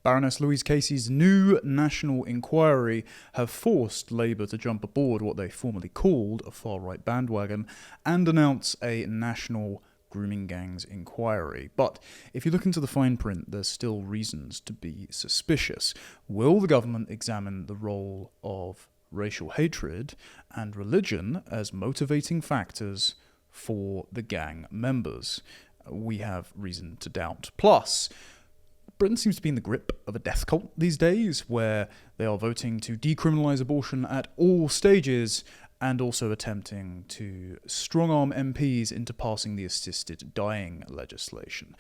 Baroness Louise Casey's new national inquiry have forced Labour to jump aboard what they formerly called a far-right bandwagon and announce a national grooming gangs inquiry. But if you look into the fine print, there's still reasons to be suspicious. Will the government examine the role of racial hatred and religion as motivating factors for the gang members? We have reason to doubt. Plus, Britain seems to be in the grip of a death cult these days, where they are voting to decriminalise abortion at all stages and also attempting to strong-arm MPs into passing the assisted dying legislation.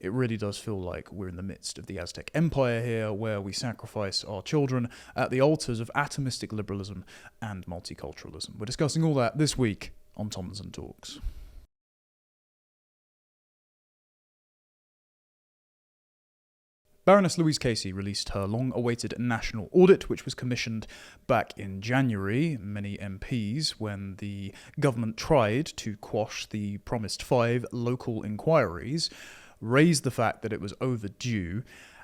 It really does feel like we're in the midst of the Aztec Empire here, where we sacrifice our children at the altars of atomistic liberalism and multiculturalism. We're discussing all that this week on Tomlinson Talks. Baroness Louise Casey released her long-awaited national audit, which was commissioned back in January. Many MPs, when the government tried to quash the promised 5 local inquiries, raised the fact that it was overdue.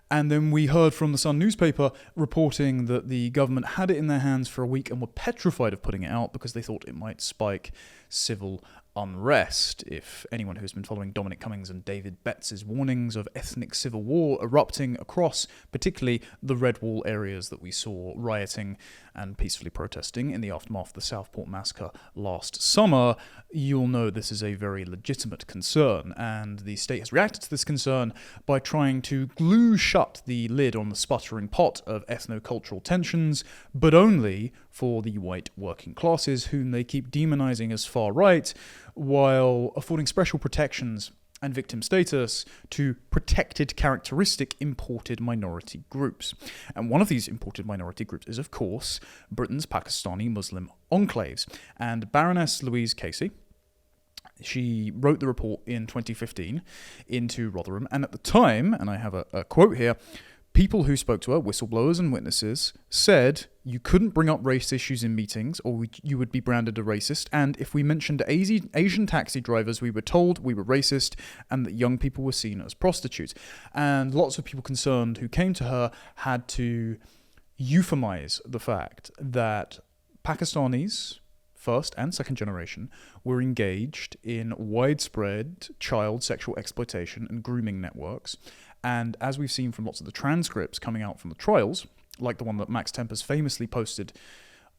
And then we heard from the Sun newspaper reporting that the government had it in their hands for a week and were petrified of putting it out because they thought it might spike civil unrest. If anyone who's been following Dominic Cummings and David Betts' warnings of ethnic civil war erupting across particularly the Red Wall areas that we saw rioting and peacefully protesting in the aftermath of the Southport massacre last summer, you'll know this is a very legitimate concern, and the state has reacted to this concern by trying to glue shut the lid on the sputtering pot of ethno-cultural tensions, but only for the white working classes, whom they keep demonizing as far-right, while affording special protections and victim status to protected characteristic imported minority groups. And one of these imported minority groups is, of course, Britain's Pakistani Muslim enclaves. And Baroness Louise Casey, she wrote the report in 2015 into Rotherham, and at the time, and I have a quote here, people who spoke to her, whistleblowers and witnesses, said you couldn't bring up race issues in meetings or you would be branded a racist, and if we mentioned Asian taxi drivers, we were told we were racist and that young people were seen as prostitutes. And lots of people concerned who came to her had to euphemize the fact that Pakistanis, first and second generation, were engaged in widespread child sexual exploitation and grooming networks. And as we've seen from lots of the transcripts coming out from the trials, like the one that Max Tempers famously posted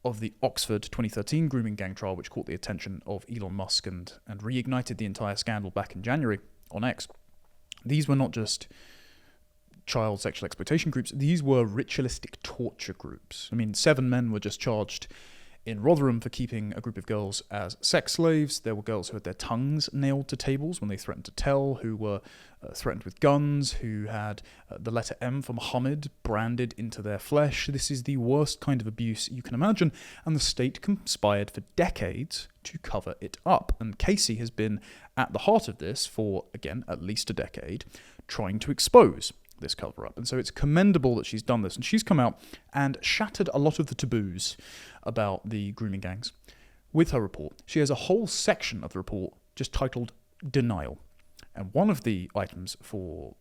of the Oxford 2013 grooming gang trial, which caught the attention of Elon Musk and reignited the entire scandal back in January on X, these were not just child sexual exploitation groups, these were ritualistic torture groups. I mean, 7 men were just charged in Rotherham for keeping a group of girls as sex slaves. There were girls who had their tongues nailed to tables when they threatened to tell, who were threatened with guns, who had the letter M for Muhammad branded into their flesh. This is the worst kind of abuse you can imagine, and the state conspired for decades to cover it up. And Casey has been at the heart of this for, again, at least a decade, trying to expose this cover-up. And so it's commendable that she's done this. And she's come out and shattered a lot of the taboos about the grooming gangs with her report. She has a whole section of the report just titled Denial. And one of the items for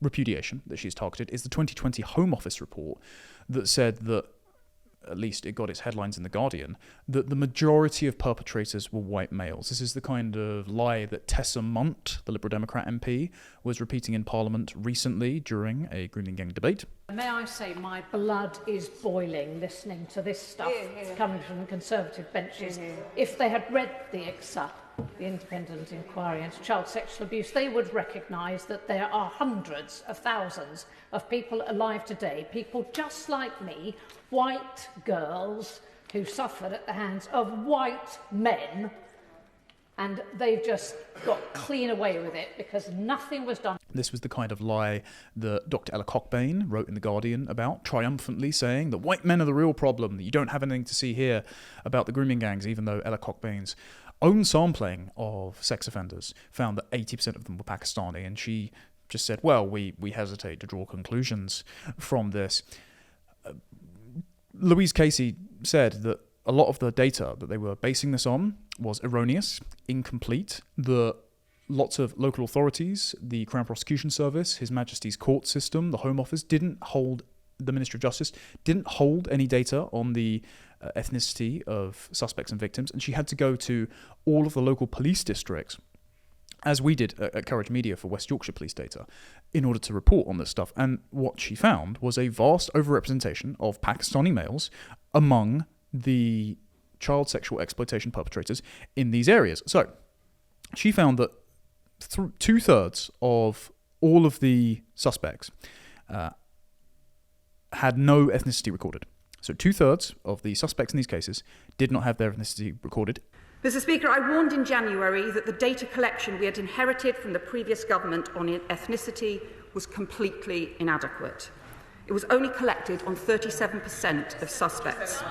repudiation that she's targeted is the 2020 Home Office report that said that, at least it got its headlines in The Guardian, that the majority of perpetrators were white males. This is the kind of lie that Tessa Munt, the Liberal Democrat MP, was repeating in Parliament recently during a grooming gang debate. May I say my blood is boiling listening to this stuff coming from the Conservative benches. If they had read the ICSA, the Independent Inquiry into Child Sexual Abuse, they would recognise that there are hundreds of thousands of people alive today, people just like me, white girls who suffered at the hands of white men, and they've just got clean away with it because nothing was done. This was the kind of lie that Dr. Ella Cockbain wrote in The Guardian about, triumphantly saying that white men are the real problem, that you don't have anything to see here about the grooming gangs, even though Ella Cockbain's own sampling of sex offenders found that 80% of them were Pakistani, and she just said, well, we hesitate to draw conclusions from this. Louise Casey said that a lot of the data that they were basing this on was erroneous, incomplete, that lots of local authorities, the Crown Prosecution Service, His Majesty's Court System, the Home Office, the Ministry of Justice didn't hold any data on the ethnicity of suspects and victims, and she had to go to all of the local police districts, as we did at Courage Media for West Yorkshire police data, in order to report on this stuff. And what she found was a vast overrepresentation of Pakistani males among the child sexual exploitation perpetrators in these areas. So she found that 2/3 of all of the suspects had no ethnicity recorded. So 2/3 of the suspects in these cases did not have their ethnicity recorded. Mr. Speaker, I warned in January that the data collection we had inherited from the previous government on ethnicity was completely inadequate. It was only collected on 37% of suspects.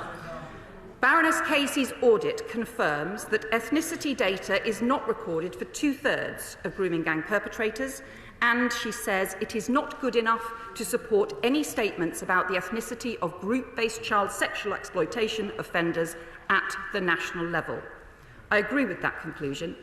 Baroness Casey's audit confirms that ethnicity data is not recorded for 2/3 of grooming gang perpetrators, and she says it is not good enough to support any statements about the ethnicity of group-based child sexual exploitation offenders at the national level. I agree with that conclusion,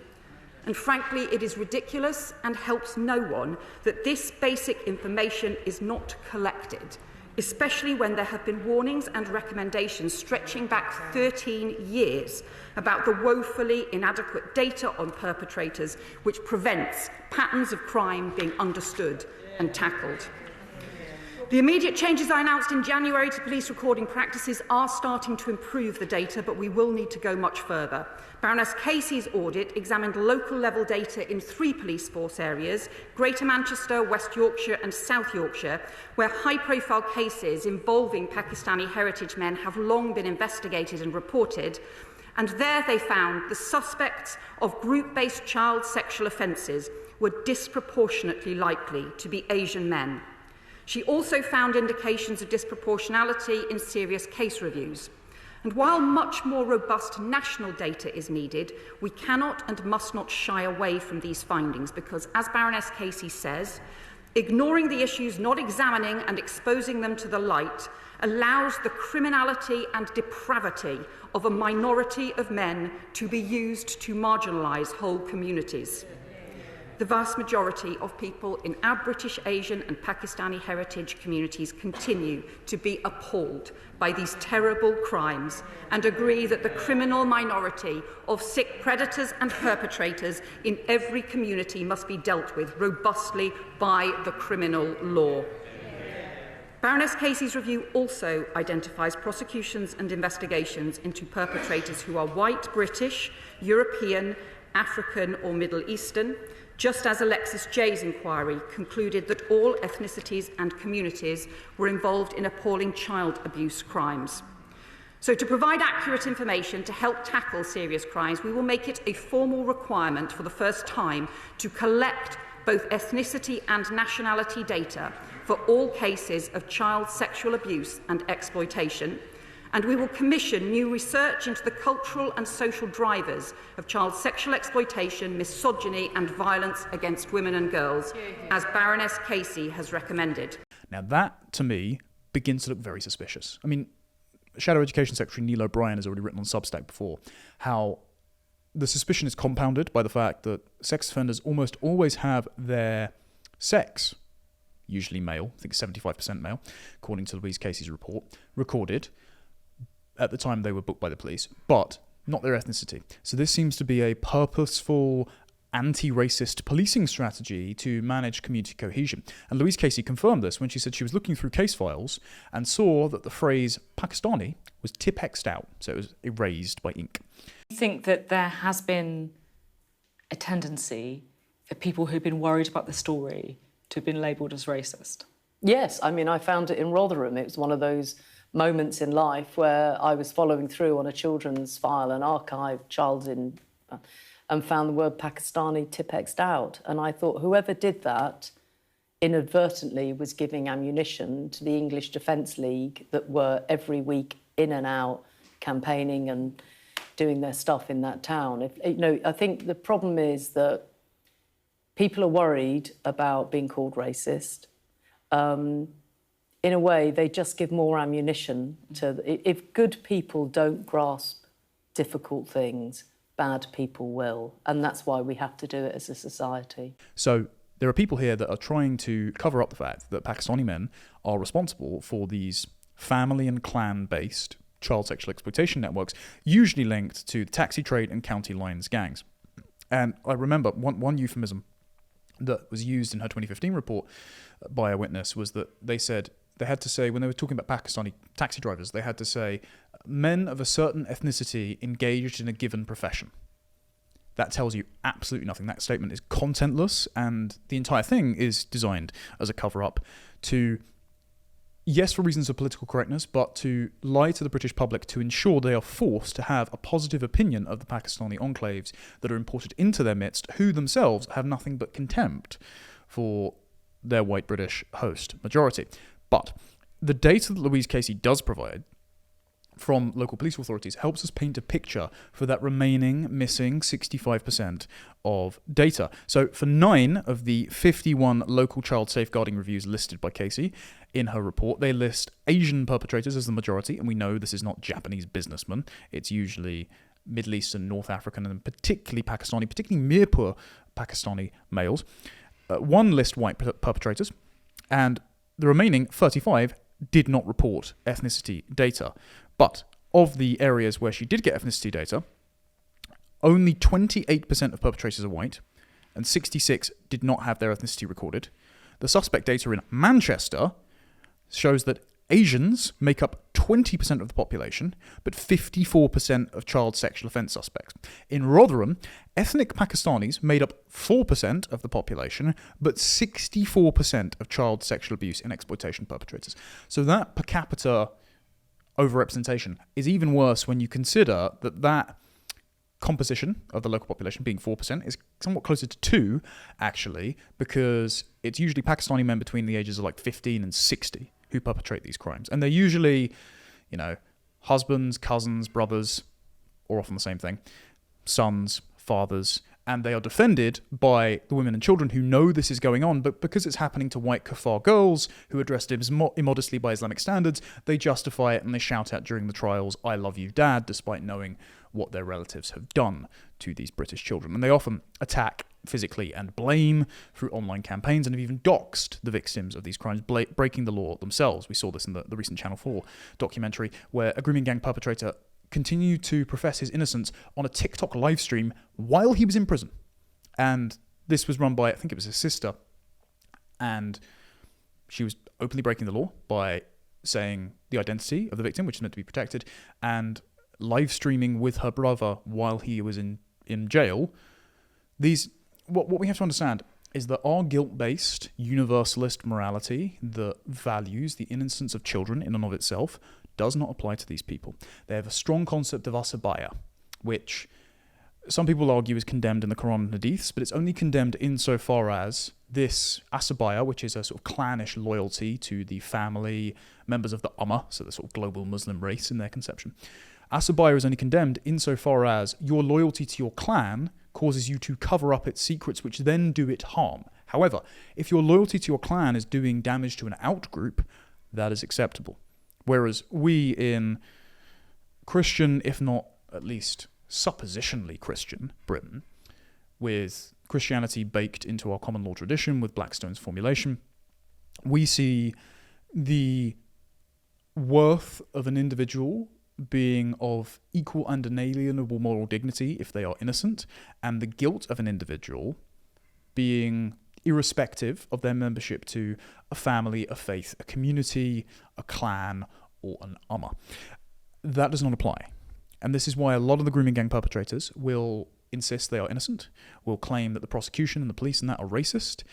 and frankly it is ridiculous and helps no one that this basic information is not collected, especially when there have been warnings and recommendations stretching back 13 years about the woefully inadequate data on perpetrators, which prevents patterns of crime being understood and tackled. The immediate changes I announced in January to police recording practices are starting to improve the data, but we will need to go much further. Baroness Casey's audit examined local-level data in 3 police force areas, Greater Manchester, West Yorkshire and South Yorkshire, where high-profile cases involving Pakistani heritage men have long been investigated and reported, and there they found the suspects of group-based child sexual offences were disproportionately likely to be Asian men. She also found indications of disproportionality in serious case reviews. And while much more robust national data is needed, we cannot and must not shy away from these findings because, as Baroness Casey says, ignoring the issues, not examining and exposing them to the light, allows the criminality and depravity of a minority of men to be used to marginalise whole communities. The vast majority of people in our British, Asian and Pakistani heritage communities continue to be appalled by these terrible crimes and agree that the criminal minority of sick predators and perpetrators in every community must be dealt with robustly by the criminal law. Baroness Casey's review also identifies prosecutions and investigations into perpetrators who are white, British, European, African or Middle Eastern, just as Alexis Jay's inquiry concluded that all ethnicities and communities were involved in appalling child abuse crimes. So to provide accurate information to help tackle serious crimes, we will make it a formal requirement for the first time to collect both ethnicity and nationality data for all cases of child sexual abuse and exploitation, and we will commission new research into the cultural and social drivers of child sexual exploitation, misogyny and violence against women and girls, as Baroness Casey has recommended. Now that, to me, begins to look very suspicious. I mean, Shadow Education Secretary Neil O'Brien has already written on Substack before how the suspicion is compounded by the fact that sex offenders almost always have their sex, usually male, I think 75% male, according to Louise Casey's report, recorded at the time they were booked by the police, but not their ethnicity. So this seems to be a purposeful anti-racist policing strategy to manage community cohesion. And Louise Casey confirmed this when she said she was looking through case files and saw that the phrase Pakistani was tipexed out, so it was erased by ink. I think that there has been a tendency for people who've been worried about the story to have been labelled as racist. Yes, I mean, I found it in Rotherham. It was one of those moments in life where I was following through on a children's file, an archive, and found the word Pakistani tipexed out. And I thought whoever did that inadvertently was giving ammunition to the English Defence League that were every week in and out campaigning and doing their stuff in that town. I think the problem is that people are worried about being called racist. In a way, they just give more ammunition to... If good people don't grasp difficult things, bad people will. And that's why we have to do it as a society. So there are people here that are trying to cover up the fact that Pakistani men are responsible for these family and clan-based child sexual exploitation networks, usually linked to the taxi trade and county lines gangs. And I remember one euphemism that was used in her 2015 report by a witness was that they said they had to say, when they were talking about Pakistani taxi drivers, they had to say men of a certain ethnicity engaged in a given profession. That tells you absolutely nothing. That statement is contentless, and the entire thing is designed as a cover-up to, yes, for reasons of political correctness, but to lie to the British public to ensure they are forced to have a positive opinion of the Pakistani enclaves that are imported into their midst, who themselves have nothing but contempt for their white British host majority. But the data that Louise Casey does provide from local police authorities helps us paint a picture for that remaining missing 65% of data. So for 9 of the 51 local child safeguarding reviews listed by Casey in her report, they list Asian perpetrators as the majority, and we know this is not Japanese businessmen. It's usually Middle Eastern, North African, and particularly Pakistani, particularly Mirpur Pakistani males. 1 list white perpetrators, and the remaining 35 did not report ethnicity data. But of the areas where she did get ethnicity data, only 28% of perpetrators are white, and 66 did not have their ethnicity recorded. The suspect data in Manchester shows that Asians make up 20% of the population, but 54% of child sexual offence suspects. In Rotherham, ethnic Pakistanis made up 4% of the population, but 64% of child sexual abuse and exploitation perpetrators. So that per capita overrepresentation is even worse when you consider that composition of the local population being 4% is somewhat closer to 2, actually, because it's usually Pakistani men between the ages of like 15 and 60 who perpetrate these crimes. And they're usually, husbands, cousins, brothers, or often the same thing, sons, fathers, and they are defended by the women and children who know this is going on, but because it's happening to white kuffar girls who are dressed immodestly by Islamic standards, they justify it and they shout out during the trials, "I love you, Dad," despite knowing what their relatives have done to these British children. And they often attack physically and blame through online campaigns and have even doxed the victims of these crimes, breaking the law themselves. We saw this in the recent Channel 4 documentary where a grooming gang perpetrator continued to profess his innocence on a TikTok live stream while he was in prison. And this was run by, I think it was his sister, and she was openly breaking the law by saying the identity of the victim, which is meant to be protected, and live streaming with her brother while he was in jail. What we have to understand is that our guilt-based universalist morality that values the innocence of children in and of itself does not apply to these people. They have a strong concept of asabaya, which some people argue is condemned in the Quran and Hadiths, but it's only condemned insofar as this asabaya, which is a sort of clannish loyalty to the family, members of the Ummah, so the sort of global Muslim race in their conception. Asabaya is only condemned insofar as your loyalty to your clan causes you to cover up its secrets, which then do it harm. However, if your loyalty to your clan is doing damage to an outgroup, that is acceptable. Whereas we in Christian, if not at least suppositionally Christian, Britain, with Christianity baked into our common law tradition with Blackstone's formulation, we see the worth of an individual being of equal and inalienable moral dignity if they are innocent, and the guilt of an individual being irrespective of their membership to a family, a faith, a community, a clan, or an Ummah. That does not apply. And this is why a lot of the grooming gang perpetrators will insist they are innocent, will claim that the prosecution and the police and that are racist,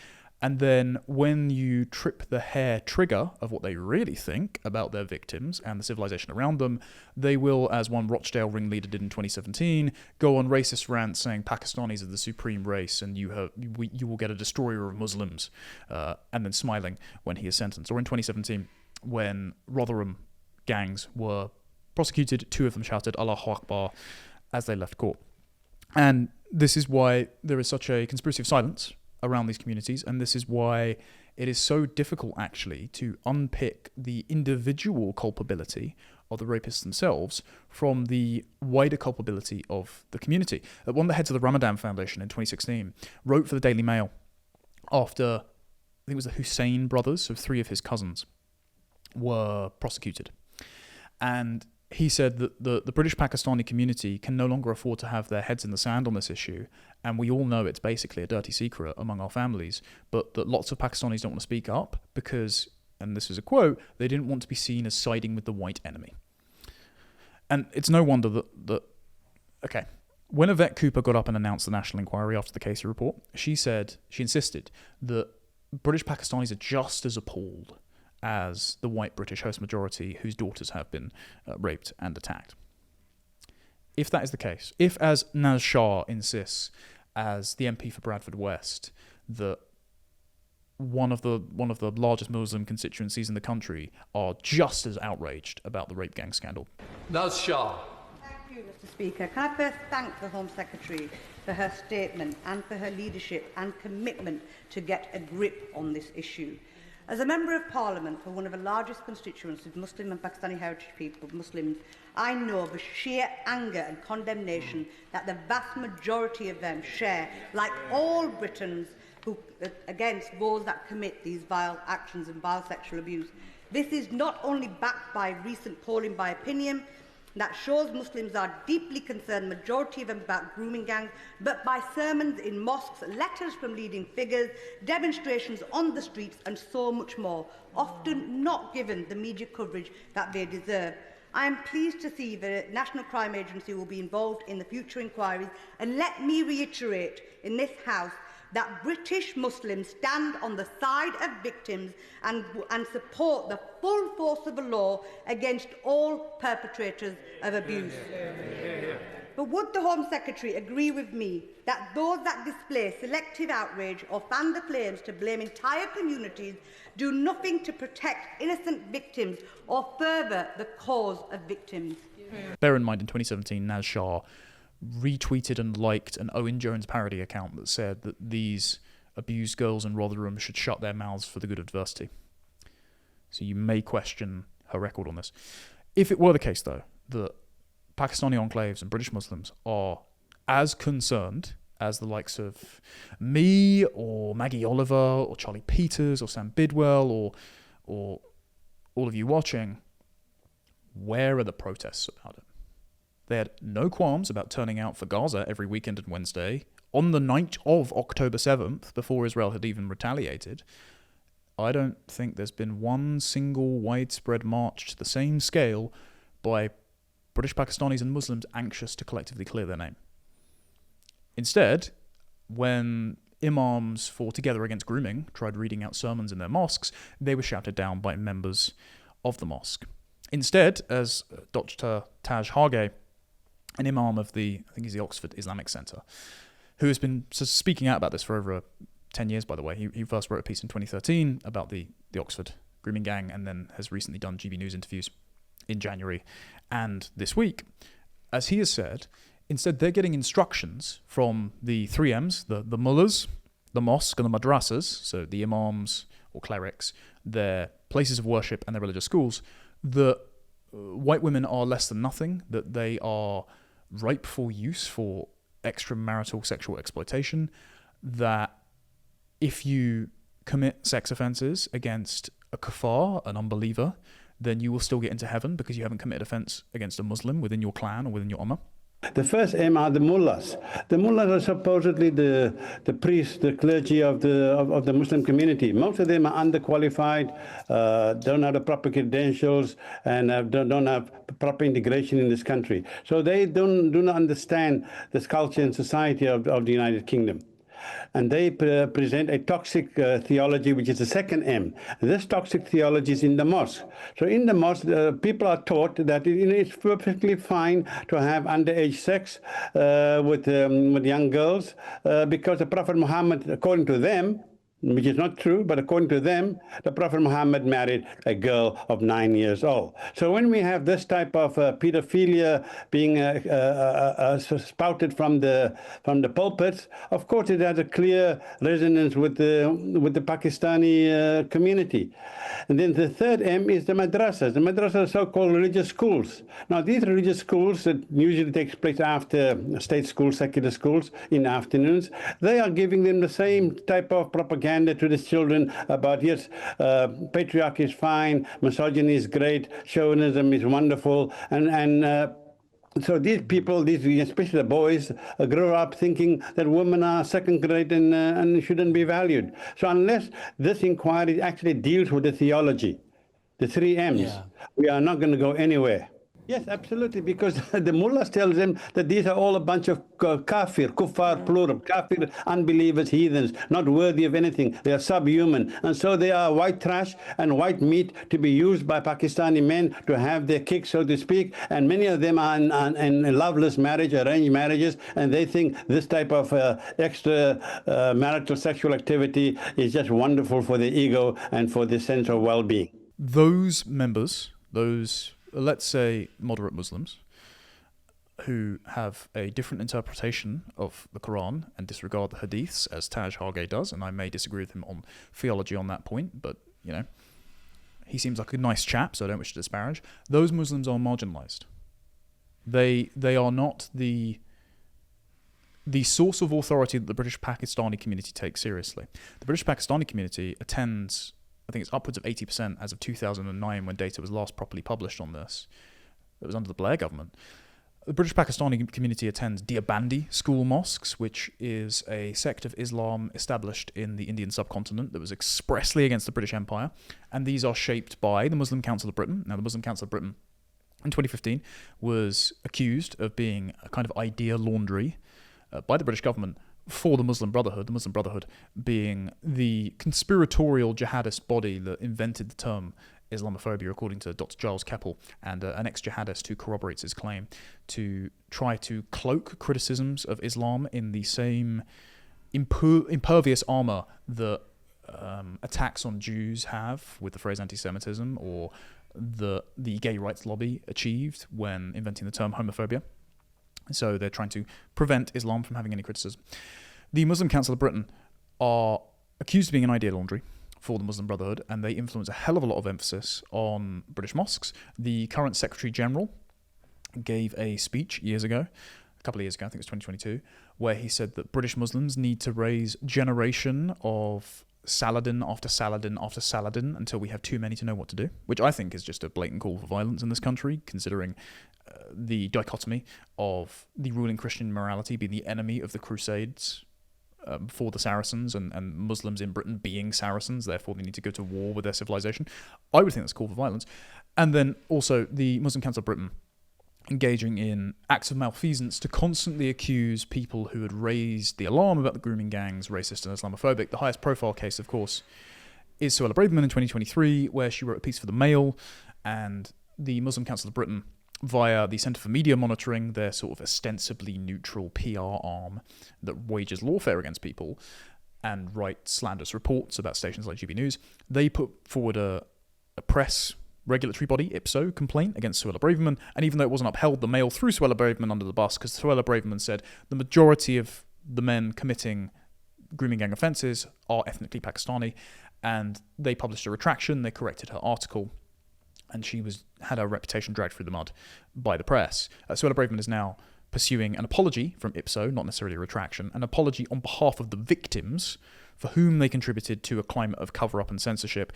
and then when you trip the hair trigger of what they really think about their victims and the civilization around them, they will, as one Rochdale ringleader did in 2017, go on racist rants saying Pakistanis are the supreme race and you will get a destroyer of Muslims, and then smiling when he is sentenced. Or in 2017, when Rotherham gangs were prosecuted, 2 of them shouted Allahu Akbar as they left court. And this is why there is such a conspiracy of silence around these communities, and this is why it is so difficult actually to unpick the individual culpability of the rapists themselves from the wider culpability of the community. One of the heads of the Ramadan Foundation in 2016 wrote for the Daily Mail after, I think it was the Hussein brothers, so 3 of his cousins, were prosecuted. And he said that the British Pakistani community can no longer afford to have their heads in the sand on this issue, and we all know it's basically a dirty secret among our families, but that lots of Pakistanis don't want to speak up because, and this is a quote, they didn't want to be seen as siding with the white enemy. And it's no wonder that okay, when Yvette Cooper got up and announced the national inquiry after the Casey report, she insisted that British Pakistanis are just as appalled as the white British host majority whose daughters have been raped and attacked. If that is the case, if, as Naz Shah insists, as the MP for Bradford West, that one of the largest Muslim constituencies in the country are just as outraged about the rape gang scandal. Naz Shah. Thank you, Mr. Speaker. Can I first thank the Home Secretary for her statement and for her leadership and commitment to get a grip on this issue. As a Member of Parliament for one of the largest constituencies of Muslim and Pakistani heritage people, Muslims, I know the sheer anger and condemnation that the vast majority of them share, like all Britons, against those that commit these vile actions and vile sexual abuse. This is not only backed by recent polling by opinion that shows Muslims are deeply concerned, majority of them, about grooming gangs, but by sermons in mosques, letters from leading figures, demonstrations on the streets, and so much more, often not given the media coverage that they deserve. I am pleased to see the National Crime Agency will be involved in the future inquiries, and let me reiterate in this House that British Muslims stand on the side of victims and support the full force of the law against all perpetrators of abuse. But would the Home Secretary agree with me that those that display selective outrage or fan the flames to blame entire communities do nothing to protect innocent victims or further the cause of victims? Bear in mind, in 2017, Naz Shah retweeted and liked an Owen Jones parody account that said that these abused girls in Rotherham should shut their mouths for the good of diversity. So you may question her record on this. If it were the case, though, that Pakistani enclaves and British Muslims are as concerned as the likes of me or Maggie Oliver or Charlie Peters or Sam Bidwell or all of you watching, where are the protests about it? They had no qualms about turning out for Gaza every weekend and Wednesday on the night of October 7th, before Israel had even retaliated. I don't think there's been one single widespread march to the same scale by British Pakistanis and Muslims anxious to collectively clear their name. Instead, when imams for Together Against Grooming tried reading out sermons in their mosques, they were shouted down by members of the mosque. Instead, as Dr. Taj Hargey, an imam of I think he's the Oxford Islamic Centre, who has been speaking out about this for over 10 years, by the way. He first wrote a piece in 2013 about the Oxford grooming gang, and then has recently done GB News interviews in January and this week. As he has said, instead they're getting instructions from the 3Ms, the mullahs, the mosque and the madrasas, so the imams or clerics, their places of worship and their religious schools, that white women are less than nothing, that they are ripe for use for extramarital sexual exploitation, that if you commit sex offences against a kafar, an unbeliever, then you will still get into heaven because you haven't committed offence against a Muslim within your clan or within your ummah. The first aim are the mullahs. The mullahs are supposedly the priests, the clergy of the Muslim community. Most of them are underqualified, don't have the proper credentials, and don't have proper integration in this country. So they do not understand this culture and society of the United Kingdom. And they present a toxic theology, which is the second M. This toxic theology is in the mosque. So in the mosque, people are taught that it's perfectly fine to have underage sex with young girls because the Prophet Muhammad, according to them, which is not true, but according to them, the Prophet Muhammad married a girl of 9 years old. So when we have this type of pedophilia being spouted from the pulpits, of course it has a clear resonance with the Pakistani community. And then the third M is the madrasas. The madrasas are so-called religious schools. Now, these religious schools that usually takes place after state schools, secular schools, in afternoons, they are giving them the same type of propaganda to the children about, yes, patriarchy is fine, misogyny is great, chauvinism is wonderful, and so these people, especially the boys, grow up thinking that women are second rate and shouldn't be valued. So unless this inquiry actually deals with the theology, the 3 M's, we are not going to go anywhere. Yes, absolutely, because the mullahs tells them that these are all a bunch of kafir, kuffar, plural, kafir, unbelievers, heathens, not worthy of anything. They are subhuman. And so they are white trash and white meat to be used by Pakistani men to have their kick, so to speak. And many of them are in loveless marriage, arranged marriages, and they think this type of extra marital sexual activity is just wonderful for their ego and for the sense of well-being. Those members, let's say moderate Muslims, who have a different interpretation of the Quran and disregard the hadiths, as Taj Hargay does, and I may disagree with him on theology on that point, but, he seems like a nice chap, so I don't wish to disparage. Those Muslims are marginalized. They are not the source of authority that the British Pakistani community takes seriously. The British Pakistani community attends, I think it's upwards of 80% as of 2009 when data was last properly published on this. It was under the Blair government. The British Pakistani community attends Deobandi school mosques, which is a sect of Islam established in the Indian subcontinent that was expressly against the British Empire. And these are shaped by the Muslim Council of Britain. Now, the Muslim Council of Britain in 2015 was accused of being a kind of idea laundry by the British government for the Muslim Brotherhood being the conspiratorial jihadist body that invented the term Islamophobia, according to Dr. Giles Keppel, and an ex-jihadist who corroborates his claim, to try to cloak criticisms of Islam in the same impervious armour that attacks on Jews have with the phrase anti-Semitism, or the gay rights lobby achieved when inventing the term homophobia. So they're trying to prevent Islam from having any criticism. The Muslim Council of Britain are accused of being an idea laundry for the Muslim Brotherhood, and they influence a hell of a lot of emphasis on British mosques. The current Secretary General gave a speech a couple of years ago, I think it was 2022, where he said that British Muslims need to raise generation of Saladin after Saladin after Saladin until we have too many to know what to do, which I think is just a blatant call for violence in this country, considering the dichotomy of the ruling Christian morality being the enemy of the Crusades for the Saracens, and Muslims in Britain being Saracens, therefore they need to go to war with their civilization. I would think that's a call for violence. And then also the Muslim Council of Britain engaging in acts of malfeasance to constantly accuse people who had raised the alarm about the grooming gangs racist and Islamophobic. The highest profile case, of course, is Suella Braverman in 2023, where she wrote a piece for The Mail, and the Muslim Council of Britain, via the Centre for Media Monitoring, their sort of ostensibly neutral PR arm that wages lawfare against people and writes slanderous reports about stations like GB News, they put forward a press regulatory body, IPSO, complaint against Suella Braverman, and even though it wasn't upheld, the Mail threw Suella Braverman under the bus, because Suella Braverman said the majority of the men committing grooming gang offences are ethnically Pakistani, and they published a retraction, they corrected her article, and she had her reputation dragged through the mud by the press. Suella Braverman is now pursuing an apology from IPSO, not necessarily a retraction, an apology on behalf of the victims for whom they contributed to a climate of cover-up and censorship,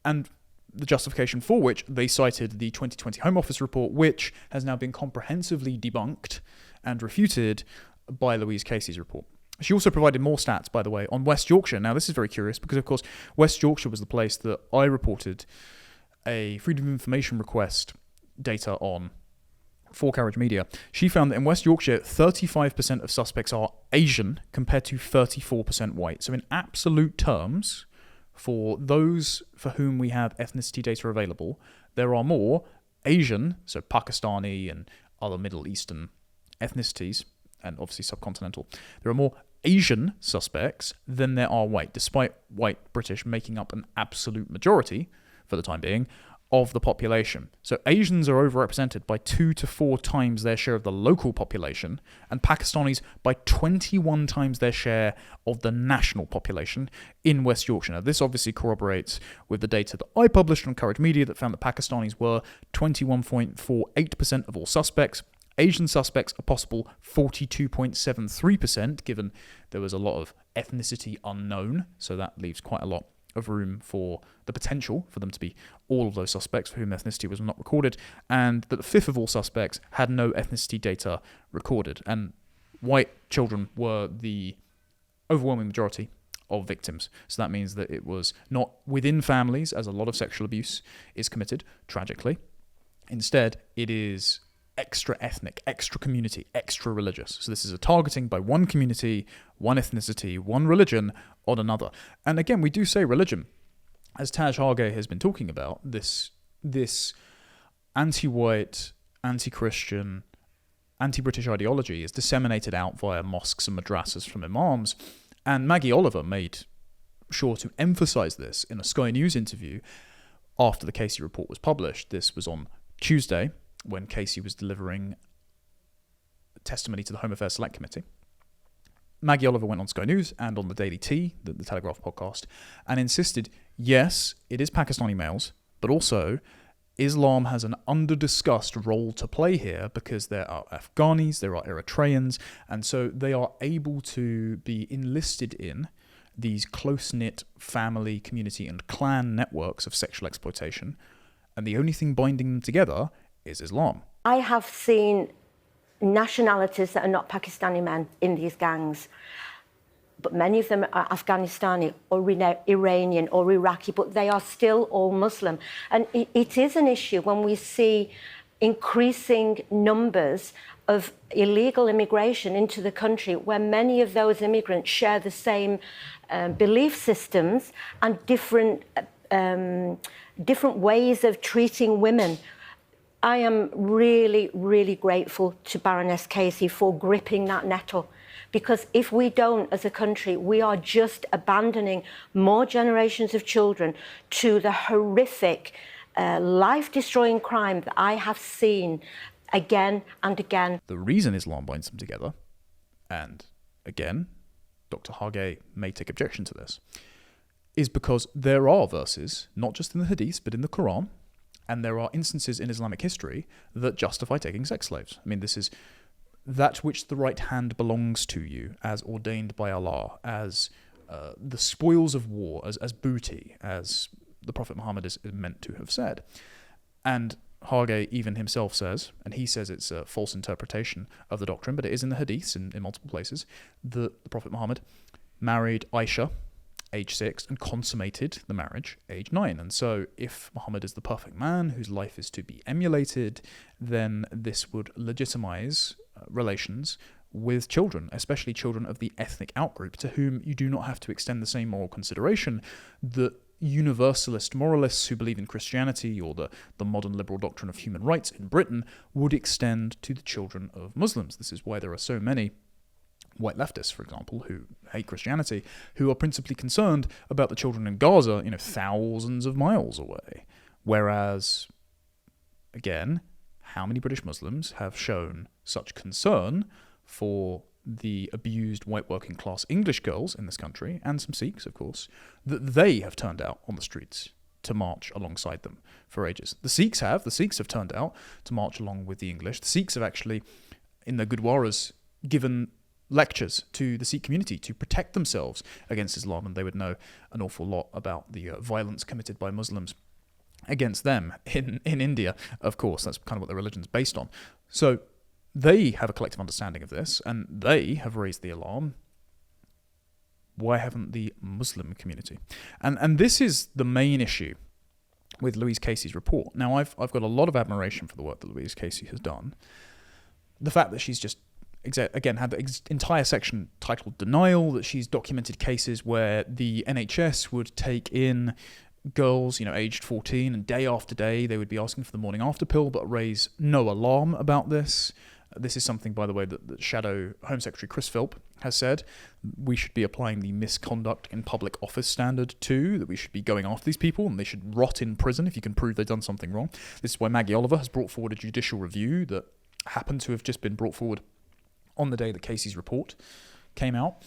and the justification for which they cited the 2020 Home Office report, which has now been comprehensively debunked and refuted by Louise Casey's report. She also provided more stats, by the way, on West Yorkshire. Now, this is very curious because, of course, West Yorkshire was the place that I reported a Freedom of Information request data on for Carriage Media. She found that in West Yorkshire, 35% of suspects are Asian compared to 34% white. So in absolute terms, for those for whom we have ethnicity data available, there are more Asian, so Pakistani and other Middle Eastern ethnicities, and obviously subcontinental. There are more Asian suspects than there are white, despite white British making up an absolute majority, for the time being, of the population. So Asians are overrepresented by 2 to 4 times their share of the local population, and Pakistanis by 21 times their share of the national population in West Yorkshire. Now, this obviously corroborates with the data that I published on Courage Media that found that Pakistanis were 21.48% of all suspects. Asian suspects a possible 42.73%, given there was a lot of ethnicity unknown, so that leaves quite a lot of room for the potential for them to be all of those suspects for whom ethnicity was not recorded, and that a fifth of all suspects had no ethnicity data recorded. And white children were the overwhelming majority of victims. So that means that it was not within families, as a lot of sexual abuse is committed, tragically. Instead, it is extra ethnic, extra community, extra religious. So this is a targeting by one community, one ethnicity, one religion on another. And again, we do say religion. As Taj Hargay has been talking about, this anti-white, anti-Christian, anti-British ideology is disseminated out via mosques and madrasas from imams. And Maggie Oliver made sure to emphasize this in a Sky News interview after the Casey report was published. This was on Tuesday, when Casey was delivering testimony to the Home Affairs Select Committee. Maggie Oliver went on Sky News and on the Daily Tea, the Telegraph podcast, and insisted, yes, it is Pakistani males, but also Islam has an under-discussed role to play here because there are Afghanis, there are Eritreans, and so they are able to be enlisted in these close-knit family, community, and clan networks of sexual exploitation, and the only thing binding them together is Islam. I have seen nationalities that are not Pakistani men in these gangs, but many of them are Afghanistani or Iranian or Iraqi, but they are still all Muslim. And it is an issue when we see increasing numbers of illegal immigration into the country, where many of those immigrants share the same belief systems and different ways of treating women. I am really, really grateful to Baroness Casey for gripping that nettle, because if we don't, as a country, we are just abandoning more generations of children to the horrific, life-destroying crime that I have seen again and again. The reason Islam binds them together, and again, Dr. Hargay may take objection to this, is because there are verses, not just in the Hadiths, but in the Quran, and there are instances in Islamic history that justify taking sex slaves. I mean, this is that which the right hand belongs to you, as ordained by Allah, as the spoils of war, as booty, as the Prophet Muhammad is meant to have said. And Hargay even himself says, and he says it's a false interpretation of the doctrine, but it is in the Hadiths in multiple places, that the Prophet Muhammad married Aisha, age 6, and consummated the marriage, age 9. And so if Muhammad is the perfect man whose life is to be emulated, then this would legitimize relations with children, especially children of the ethnic outgroup, to whom you do not have to extend the same moral consideration that universalist moralists who believe in Christianity or the modern liberal doctrine of human rights in Britain would extend to the children of Muslims. This is why there are so many white leftists, for example, who hate Christianity, who are principally concerned about the children in Gaza, thousands of miles away. Whereas, again, how many British Muslims have shown such concern for the abused white working class English girls in this country, and some Sikhs, of course, that they have turned out on the streets to march alongside them for ages. The Sikhs have turned out to march along with the English. The Sikhs have actually, in their Gurdwaras, given lectures to the Sikh community to protect themselves against Islam, and they would know an awful lot about the violence committed by Muslims against them in India, of course. That's kind of what their religion's based on. So they have a collective understanding of this, and they have raised the alarm. Why haven't the Muslim community? And this is the main issue with Louise Casey's report. Now, I've got a lot of admiration for the work that Louise Casey has done. The fact that she's just again had the entire section titled Denial, that she's documented cases where the NHS would take in girls, aged 14, and day after day they would be asking for the morning after pill, but raise no alarm about this. This is something, by the way, that Shadow Home Secretary Chris Philp has said. We should be applying the misconduct in public office standard too, that we should be going after these people and they should rot in prison if you can prove they've done something wrong. This is why Maggie Oliver has brought forward a judicial review that happened to have just been brought forward on the day that Casey's report came out,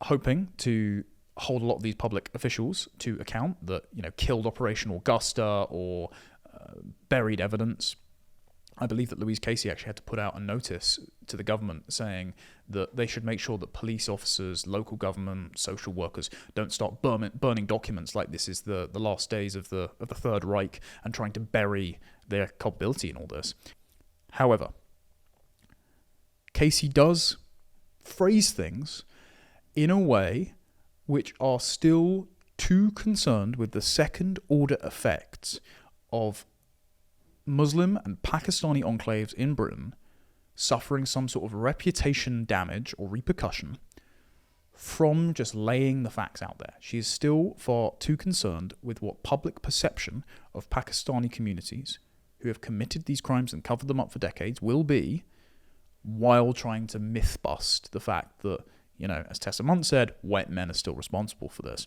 hoping to hold a lot of these public officials to account that, killed Operation Augusta or buried evidence. I believe that Louise Casey actually had to put out a notice to the government saying that they should make sure that police officers, local government, social workers don't start burning documents like this is the last days of the Third Reich and trying to bury their culpability in all this. However, Casey does phrase things in a way which are still too concerned with the second-order effects of Muslim and Pakistani enclaves in Britain suffering some sort of reputation damage or repercussion from just laying the facts out there. She is still far too concerned with what public perception of Pakistani communities who have committed these crimes and covered them up for decades will be, while trying to myth bust the fact that, as Tessa Munt said, white men are still responsible for this.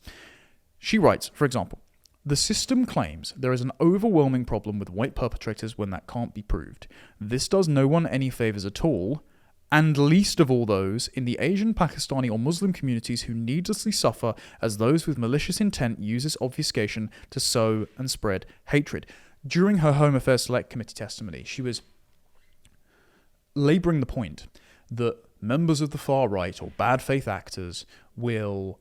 She writes, for example, the system claims there is an overwhelming problem with white perpetrators when that can't be proved. This does no one any favours at all, and least of all those in the Asian, Pakistani or Muslim communities who needlessly suffer as those with malicious intent use this obfuscation to sow and spread hatred. During her Home Affairs Select Committee testimony, she was labouring the point that members of the far right or bad faith actors will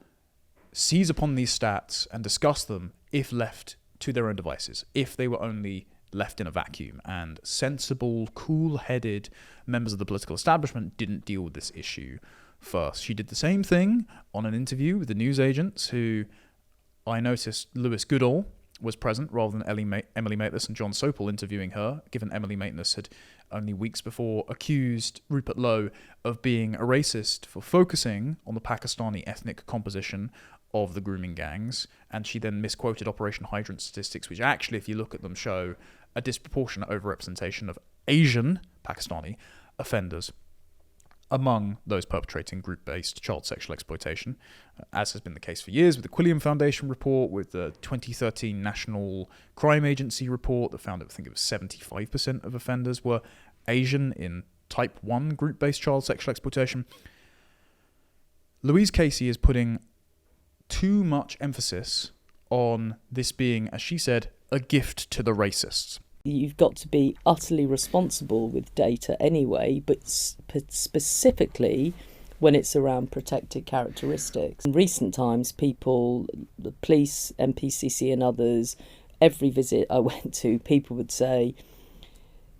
seize upon these stats and discuss them if left to their own devices, if they were only left in a vacuum, and sensible, cool-headed members of the political establishment didn't deal with this issue first. She did the same thing on an interview with the newsagents, who I noticed Lewis Goodall was present rather than Emily Maitlis and John Sopel interviewing her, given Emily Maitlis had only weeks before accused Rupert Lowe of being a racist for focusing on the Pakistani ethnic composition of the grooming gangs, and she then misquoted Operation Hydrant statistics, which actually, if you look at them, show a disproportionate overrepresentation of Asian Pakistani offenders among those perpetrating group-based child sexual exploitation, as has been the case for years with the Quilliam Foundation report, with the 2013 National Crime Agency report that found, I think it was 75% of offenders were Asian in Type 1 group-based child sexual exploitation. Louise Casey is putting too much emphasis on this being, as she said, a gift to the racists. You've got to be utterly responsible with data anyway, but specifically when it's around protected characteristics. In recent times, people, the police, MPCC and others, every visit I went to, people would say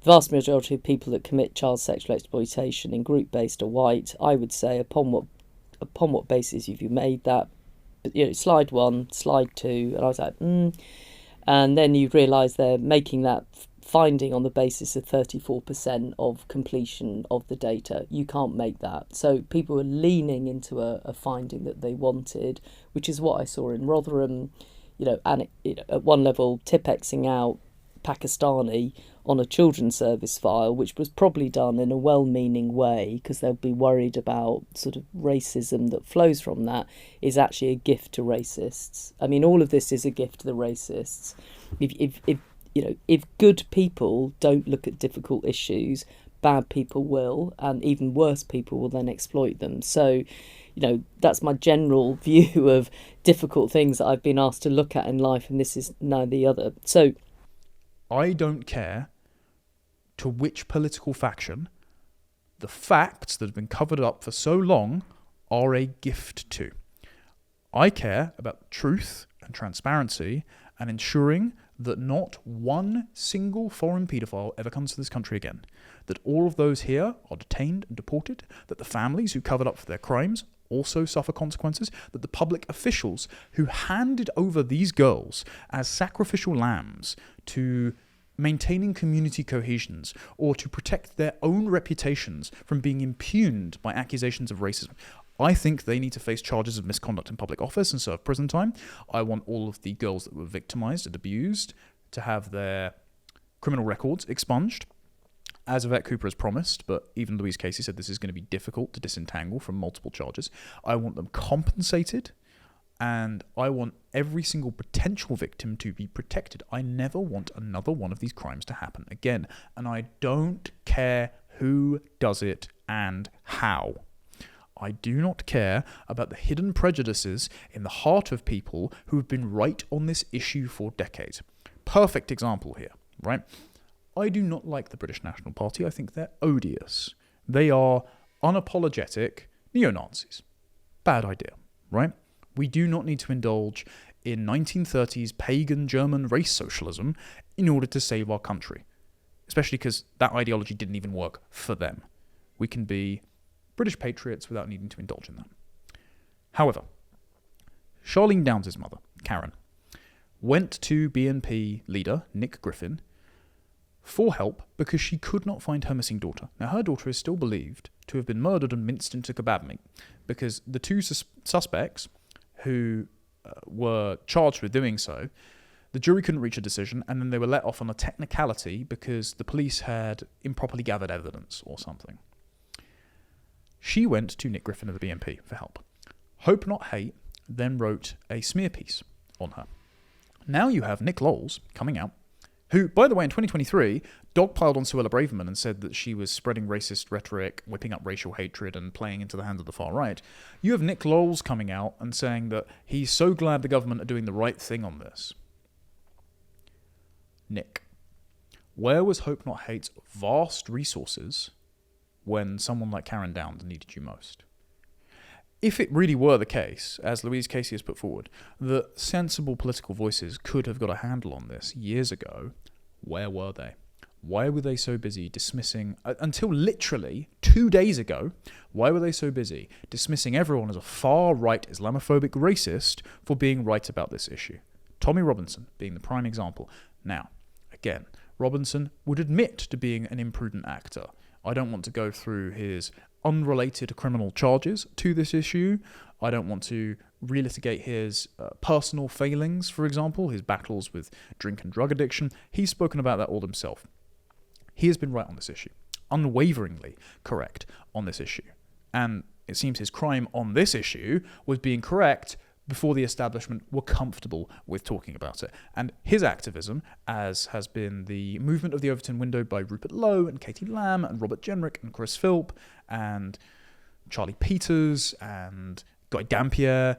the vast majority of people that commit child sexual exploitation in group-based are white. I would say, upon what basis have you made that? Slide 1, slide 2, and I was like, And then you realise they're making that finding on the basis of 34% of completion of the data. You can't make that. So people are leaning into a finding that they wanted, which is what I saw in Rotherham, and at one level Tipexing out Pakistani on a children's service file, which was probably done in a well-meaning way because they'll be worried about sort of racism that flows from that, is actually a gift to racists. I mean, all of this is a gift to the racists. If good people don't look at difficult issues, bad people will, and even worse people will then exploit them. So, that's my general view of difficult things that I've been asked to look at in life, and this is now the other. So I don't care to which political faction the facts that have been covered up for so long are a gift to. I care about truth and transparency and ensuring that not one single foreign paedophile ever comes to this country again, that all of those here are detained and deported, that the families who covered up for their crimes also suffer consequences, that the public officials who handed over these girls as sacrificial lambs to maintaining community cohesions or to protect their own reputations from being impugned by accusations of racism, I think they need to face charges of misconduct in public office and serve prison time. I want all of the girls that were victimised and abused to have their criminal records expunged. as Yvette Cooper has promised, but even Louise Casey said this is going to be difficult to disentangle from multiple charges. I want them compensated, and I want every single potential victim to be protected. I never want another one of these crimes to happen again, and I don't care who does it and how. I do not care about the hidden prejudices in the heart of people who have been right on this issue for decades. Perfect example here, right? I do not like the British National Party. I think they're odious. They are unapologetic neo-Nazis. Bad idea, right? We do not need to indulge in 1930s pagan German race socialism in order to save our country, especially because that ideology didn't even work for them. We can be British patriots without needing to indulge in that. However, Charlene Downs' mother, Karen, went to BNP leader Nick Griffin for help because she could not find her missing daughter. Now, her daughter is still believed to have been murdered and minced into kebab meat because the two suspects who were charged with doing so, the jury couldn't reach a decision, and then they were let off on a technicality because the police had improperly gathered evidence or something. She went to Nick Griffin of the BNP for help. Hope Not Hate then wrote a smear piece on her. Now you have Nick Lowles coming out, who, by the way, in 2023, dogpiled on Suella Braverman and said that she was spreading racist rhetoric, whipping up racial hatred, and playing into the hands of the far right. You have Nick Lowles coming out and saying that he's so glad the government are doing the right thing on this. Nick, where was Hope Not Hate's vast resources when someone like Karen Downs needed you most? If it really were the case, as Louise Casey has put forward, that sensible political voices could have got a handle on this years ago, where were they? Why were they so busy dismissing, until literally 2 days ago, why were they so busy dismissing everyone as a far-right Islamophobic racist for being right about this issue? Tommy Robinson being the prime example. Now, again, Robinson would admit to being an imprudent actor. I don't want to go through his unrelated criminal charges to this issue. I don't want to relitigate his personal failings, for example, his battles with drink and drug addiction. He's spoken about that all himself. He has been right on this issue, unwaveringly correct on this issue. And it seems his crime on this issue was being correct before the establishment were comfortable with talking about it. And his activism, as has been the movement of the Overton window by Rupert Lowe and Katie Lamb and Robert Jenrick and Chris Philp and Charlie Peters and Guy Dampier,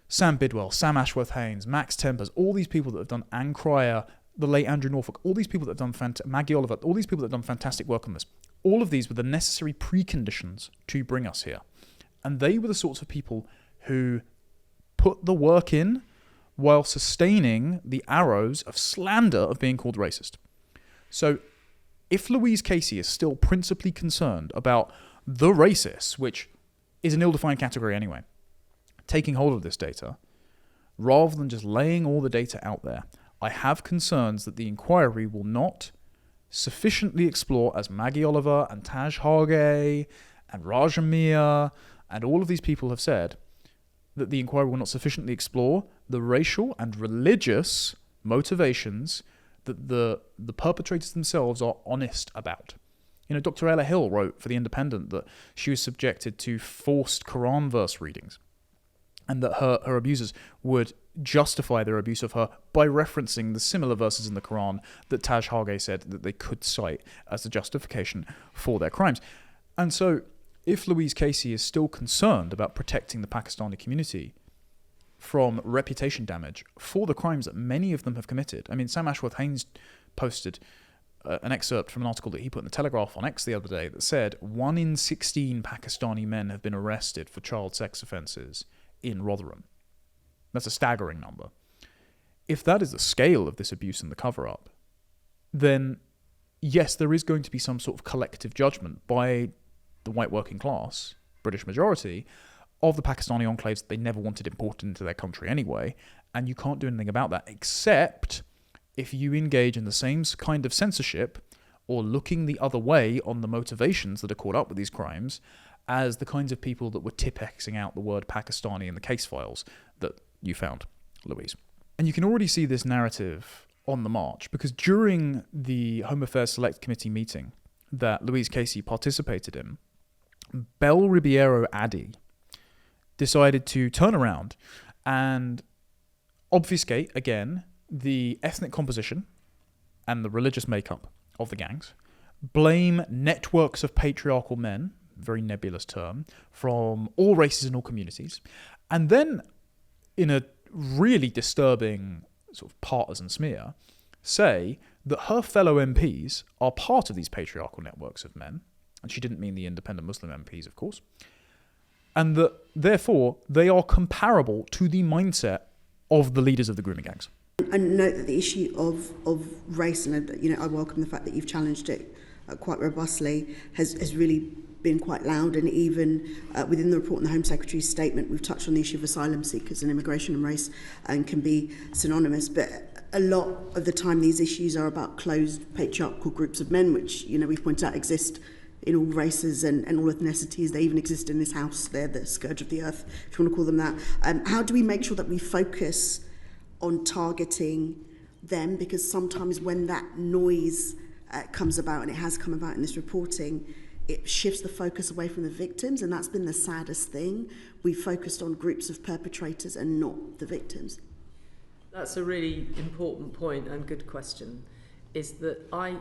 Sam Bidwell, Sam Ashworth-Haynes, Max Tempers, all these people that have done, Anne Cryer, the late Andrew Norfolk, all these people that have done, Maggie Oliver, all these people that have done fantastic work on this. All of these were the necessary preconditions to bring us here. And they were the sorts of people who put the work in while sustaining the arrows of slander of being called racist. So if Louise Casey is still principally concerned about the racists, which is an ill-defined category anyway, taking hold of this data, rather than just laying all the data out there, I have concerns that the inquiry will not sufficiently explore, as Maggie Oliver and Taj Hargey and Raja Mia and all of these people have said, that the inquiry will not sufficiently explore the racial and religious motivations that the perpetrators themselves are honest about. You know, Dr. Ella Hill wrote for The Independent that she was subjected to forced Quran verse readings and that her abusers would justify their abuse of her by referencing the similar verses in the Quran that Taj Hargey said that they could cite as the justification for their crimes. And so, if Louise Casey is still concerned about protecting the Pakistani community from reputation damage for the crimes that many of them have committed, I mean, Sam Ashworth-Haynes posted an excerpt from an article that he put in the Telegraph on X the other day that said 1 in 16 Pakistani men have been arrested for child sex offences in Rotherham. That's a staggering number. If that is the scale of this abuse and the cover-up, then yes, there is going to be some sort of collective judgment by the white working class, British majority, of the Pakistani enclaves that they never wanted imported into their country anyway, and you can't do anything about that except if you engage in the same kind of censorship or looking the other way on the motivations that are caught up with these crimes as the kinds of people that were tip-Xing out the word Pakistani in the case files that you found, Louise. And you can already see this narrative on the march, because during the Home Affairs Select Committee meeting that Louise Casey participated in, Bel Ribeiro Addy decided to turn around and obfuscate, again, the ethnic composition and the religious makeup of the gangs, blame networks of patriarchal men, very nebulous term, from all races and all communities, and then, in a really disturbing sort of partisan smear, say that her fellow MPs are part of these patriarchal networks of men, and she didn't mean the independent Muslim MPs, of course, and that, therefore, they are comparable to the mindset of the leaders of the grooming gangs. And note that the issue of race, and I welcome the fact that you've challenged it quite robustly, has really been quite loud, and even within the report and the Home Secretary's statement, we've touched on the issue of asylum seekers and immigration and race, and can be synonymous. But a lot of the time, these issues are about closed patriarchal groups of men, which we've pointed out exist in all races and all ethnicities. They even exist in this house. They're the scourge of the earth, if you want to call them that. How do we make sure that we focus on targeting them? Because sometimes when that noise comes about, and it has come about in this reporting, it shifts the focus away from the victims, and that's been the saddest thing. We focused on groups of perpetrators and not the victims. That's a really important point and good question, is that I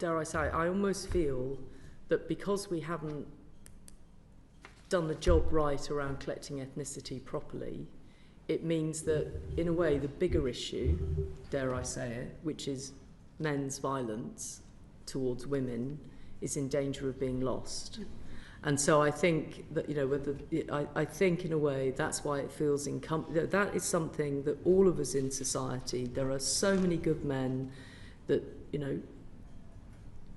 almost feel that because we haven't done the job right around collecting ethnicity properly, it means that, in a way, the bigger issue, dare I say it, which is men's violence towards women, is in danger of being lost. And so I think that, I think in a way that's why it feels that is something that all of us in society, there are so many good men that,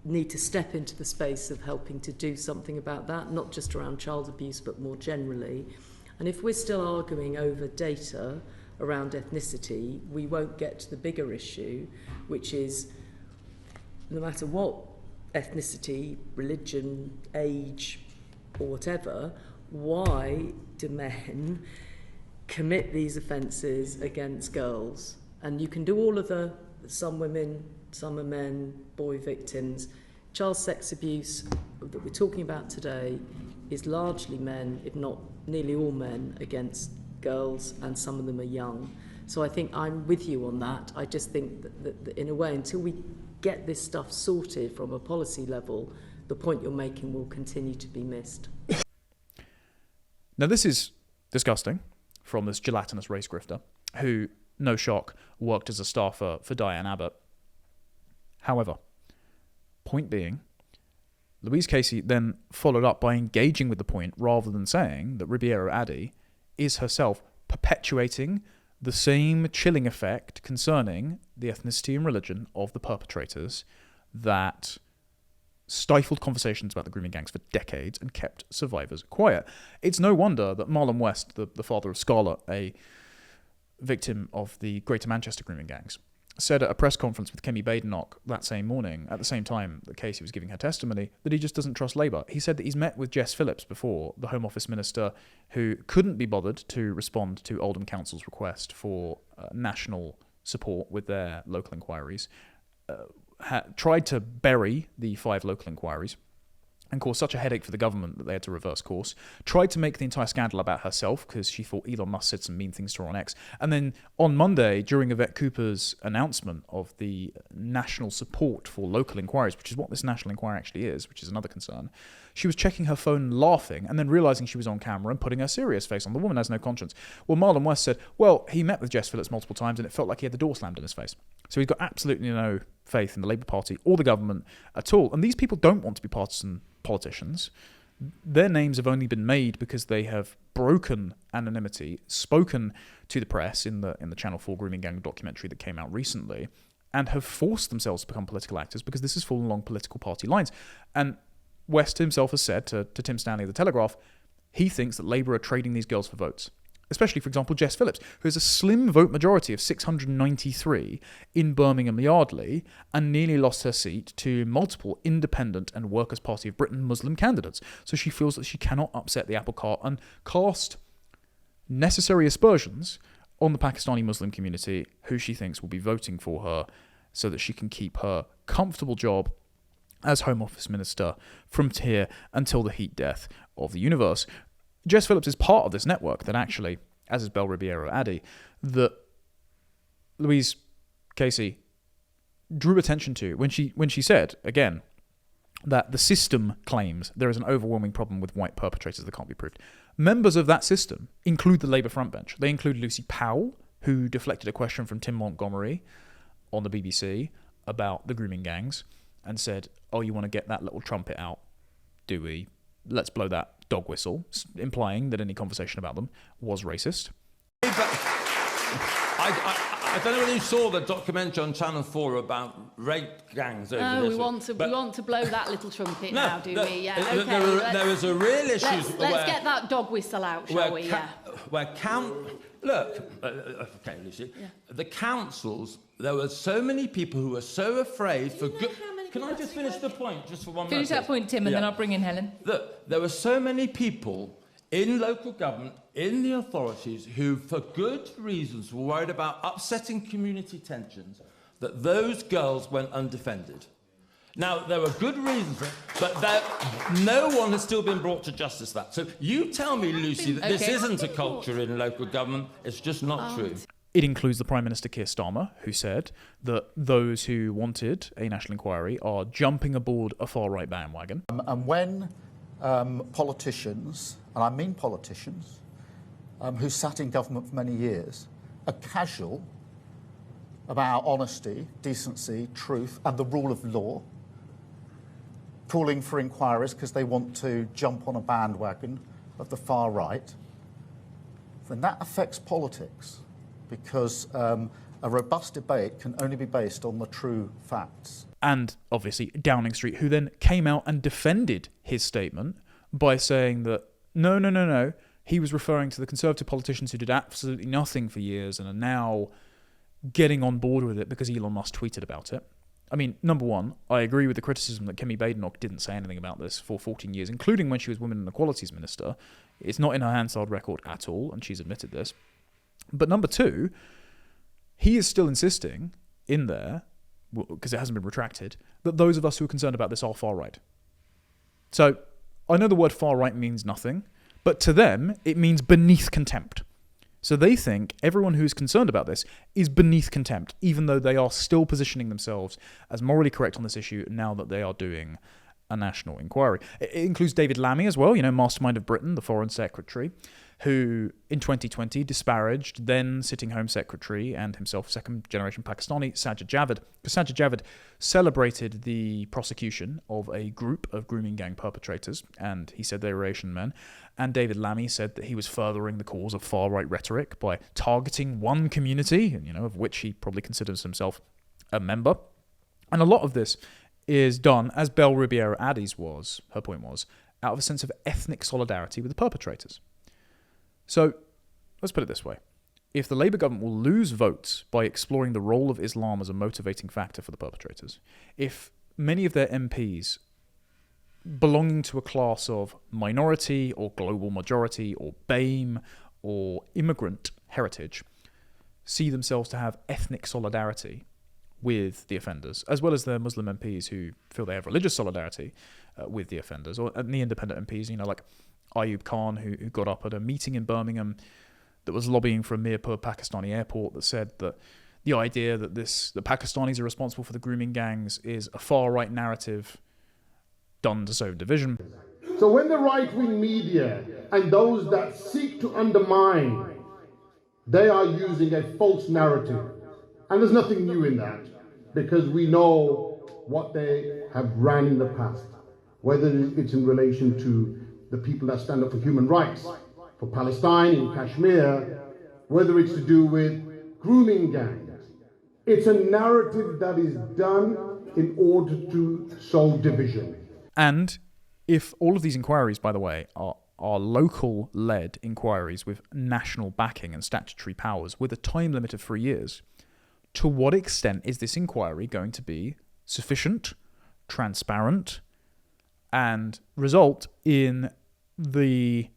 need to step into the space of helping to do something about that, not just around child abuse, but more generally. And if we're still arguing over data around ethnicity, we won't get to the bigger issue, which is, no matter what ethnicity, religion, age, or whatever, why do men commit these offences against girls? And you can do all of some women, some are men, boy victims. Child sex abuse that we're talking about today is largely men, if not nearly all men, against girls, and some of them are young. So I think I'm with you on that. I just think that in a way, until we get this stuff sorted from a policy level, the point you're making will continue to be missed. Now, this is disgusting from this gelatinous race grifter who, no shock, worked as a staffer for Diane Abbott. However, point being, Louise Casey then followed up by engaging with the point rather than saying that Ribeiro Addy is herself perpetuating the same chilling effect concerning the ethnicity and religion of the perpetrators that stifled conversations about the grooming gangs for decades and kept survivors quiet. It's no wonder that Marlon West, the father of Scarlett, a victim of the Greater Manchester grooming gangs, said at a press conference with Kemi Badenoch that same morning, at the same time that Casey was giving her testimony, that he just doesn't trust Labour. He said that he's met with Jess Phillips before, the Home Office Minister, who couldn't be bothered to respond to Oldham Council's request for national support with their local inquiries, tried to bury the 5 local inquiries, and caused such a headache for the government that they had to reverse course, tried to make the entire scandal about herself because she thought Elon Musk said some mean things to her on X, and then on Monday, during Yvette Cooper's announcement of the national support for local inquiries, which is what this national inquiry actually is, which is another concern, she was checking her phone laughing and then realising she was on camera and putting her serious face on. The woman has no conscience. Well, Marlon West said, well, he met with Jess Phillips multiple times and it felt like he had the door slammed in his face. So he's got absolutely no faith in the Labour Party or the government at all. And these people don't want to be partisan politicians. Their names have only been made because they have broken anonymity, spoken to the press in the Channel 4 Grooming Gang documentary that came out recently, and have forced themselves to become political actors because this has fallen along political party lines. And West himself has said to Tim Stanley of The Telegraph, he thinks that Labour are trading these girls for votes. Especially, for example, Jess Phillips, who has a slim vote majority of 693 in Birmingham Yardley and nearly lost her seat to multiple independent and Workers' Party of Britain Muslim candidates. So she feels that she cannot upset the apple cart and cast necessary aspersions on the Pakistani Muslim community, who she thinks will be voting for her so that she can keep her comfortable job as Home Office Minister from here until the heat death of the universe. Jess Phillips is part of this network that actually, as is Bel Ribeiro Addy, that Louise Casey drew attention to when she said, again, that the system claims there is an overwhelming problem with white perpetrators that can't be proved. Members of that system include the Labour frontbench. They include Lucy Powell, who deflected a question from Tim Montgomery on the BBC about the grooming gangs and said, oh, you want to get that little trumpet out, do we? Let's blow that dog whistle, implying that any conversation about them was racist. I don't know whether you saw the documentary on Channel 4 about rape gangs over this. We want to blow that little trumpet now, do we? Yeah, okay. There was a real issue. Let's get that dog whistle out, shall we? Okay, Lucy. Yeah. The councils, there were so many people who were so afraid for good. Can I just finish the point, just for 1 minute? Finish that point, Tim, and then I'll bring in Helen. Look, there were so many people in local government, in the authorities, who, for good reasons, were worried about upsetting community tensions, that those girls went undefended. Now, there were good reasons for it, but no one has still been brought to justice for that. So you tell me, Lucy, that this isn't a culture in local government. It's just not true. It includes the Prime Minister Keir Starmer, who said that those who wanted a national inquiry are jumping aboard a far-right bandwagon. And when politicians, and I mean politicians, who sat in government for many years, are casual about honesty, decency, truth, and the rule of law, calling for inquiries because they want to jump on a bandwagon of the far right, then that affects politics, because a robust debate can only be based on the true facts. And obviously Downing Street, who then came out and defended his statement by saying that no, he was referring to the Conservative politicians who did absolutely nothing for years and are now getting on board with it because Elon Musk tweeted about it. I mean, number one, I agree with the criticism that Kemi Badenoch didn't say anything about this for 14 years, including when she was Women and Equalities Minister. It's not in her Hansard record at all, and she's admitted this. But number two, he is still insisting in there, because it hasn't been retracted, that those of us who are concerned about this are far right. So I know the word far right means nothing, but to them, it means beneath contempt. So they think everyone who's concerned about this is beneath contempt, even though they are still positioning themselves as morally correct on this issue now that they are doing a national inquiry. It includes David Lammy as well, mastermind of Britain, the Foreign Secretary, who in 2020 disparaged then sitting Home Secretary and himself second-generation Pakistani Sajid Javid. Because Sajid Javid celebrated the prosecution of a group of grooming gang perpetrators, and he said they were Asian men. And David Lammy said that he was furthering the cause of far-right rhetoric by targeting one community, of which he probably considers himself a member. And a lot of this is done, as Bel Ribeiro Addy's was, her point was, out of a sense of ethnic solidarity with the perpetrators. So, let's put it this way. If the Labour government will lose votes by exploring the role of Islam as a motivating factor for the perpetrators, if many of their MPs belonging to a class of minority or global majority or BAME or immigrant heritage see themselves to have ethnic solidarity with the offenders, as well as the Muslim MPs who feel they have religious solidarity with the offenders, or the independent MPs, like Ayub Khan, who got up at a meeting in Birmingham that was lobbying for a Mirpur Pakistani airport, that said that the idea that the Pakistanis are responsible for the grooming gangs is a far-right narrative done to sow division. So when the right-wing media and those that seek to undermine, they are using a false narrative. And there's nothing new in that, because we know what they have ran in the past, whether it's in relation to the people that stand up for human rights, for Palestine in Kashmir, whether it's to do with grooming gangs. It's a narrative that is done in order to sow division. And if all of these inquiries, by the way, are local-led inquiries with national backing and statutory powers with a time limit of 3 years, to what extent is this inquiry going to be sufficient, transparent, and result in the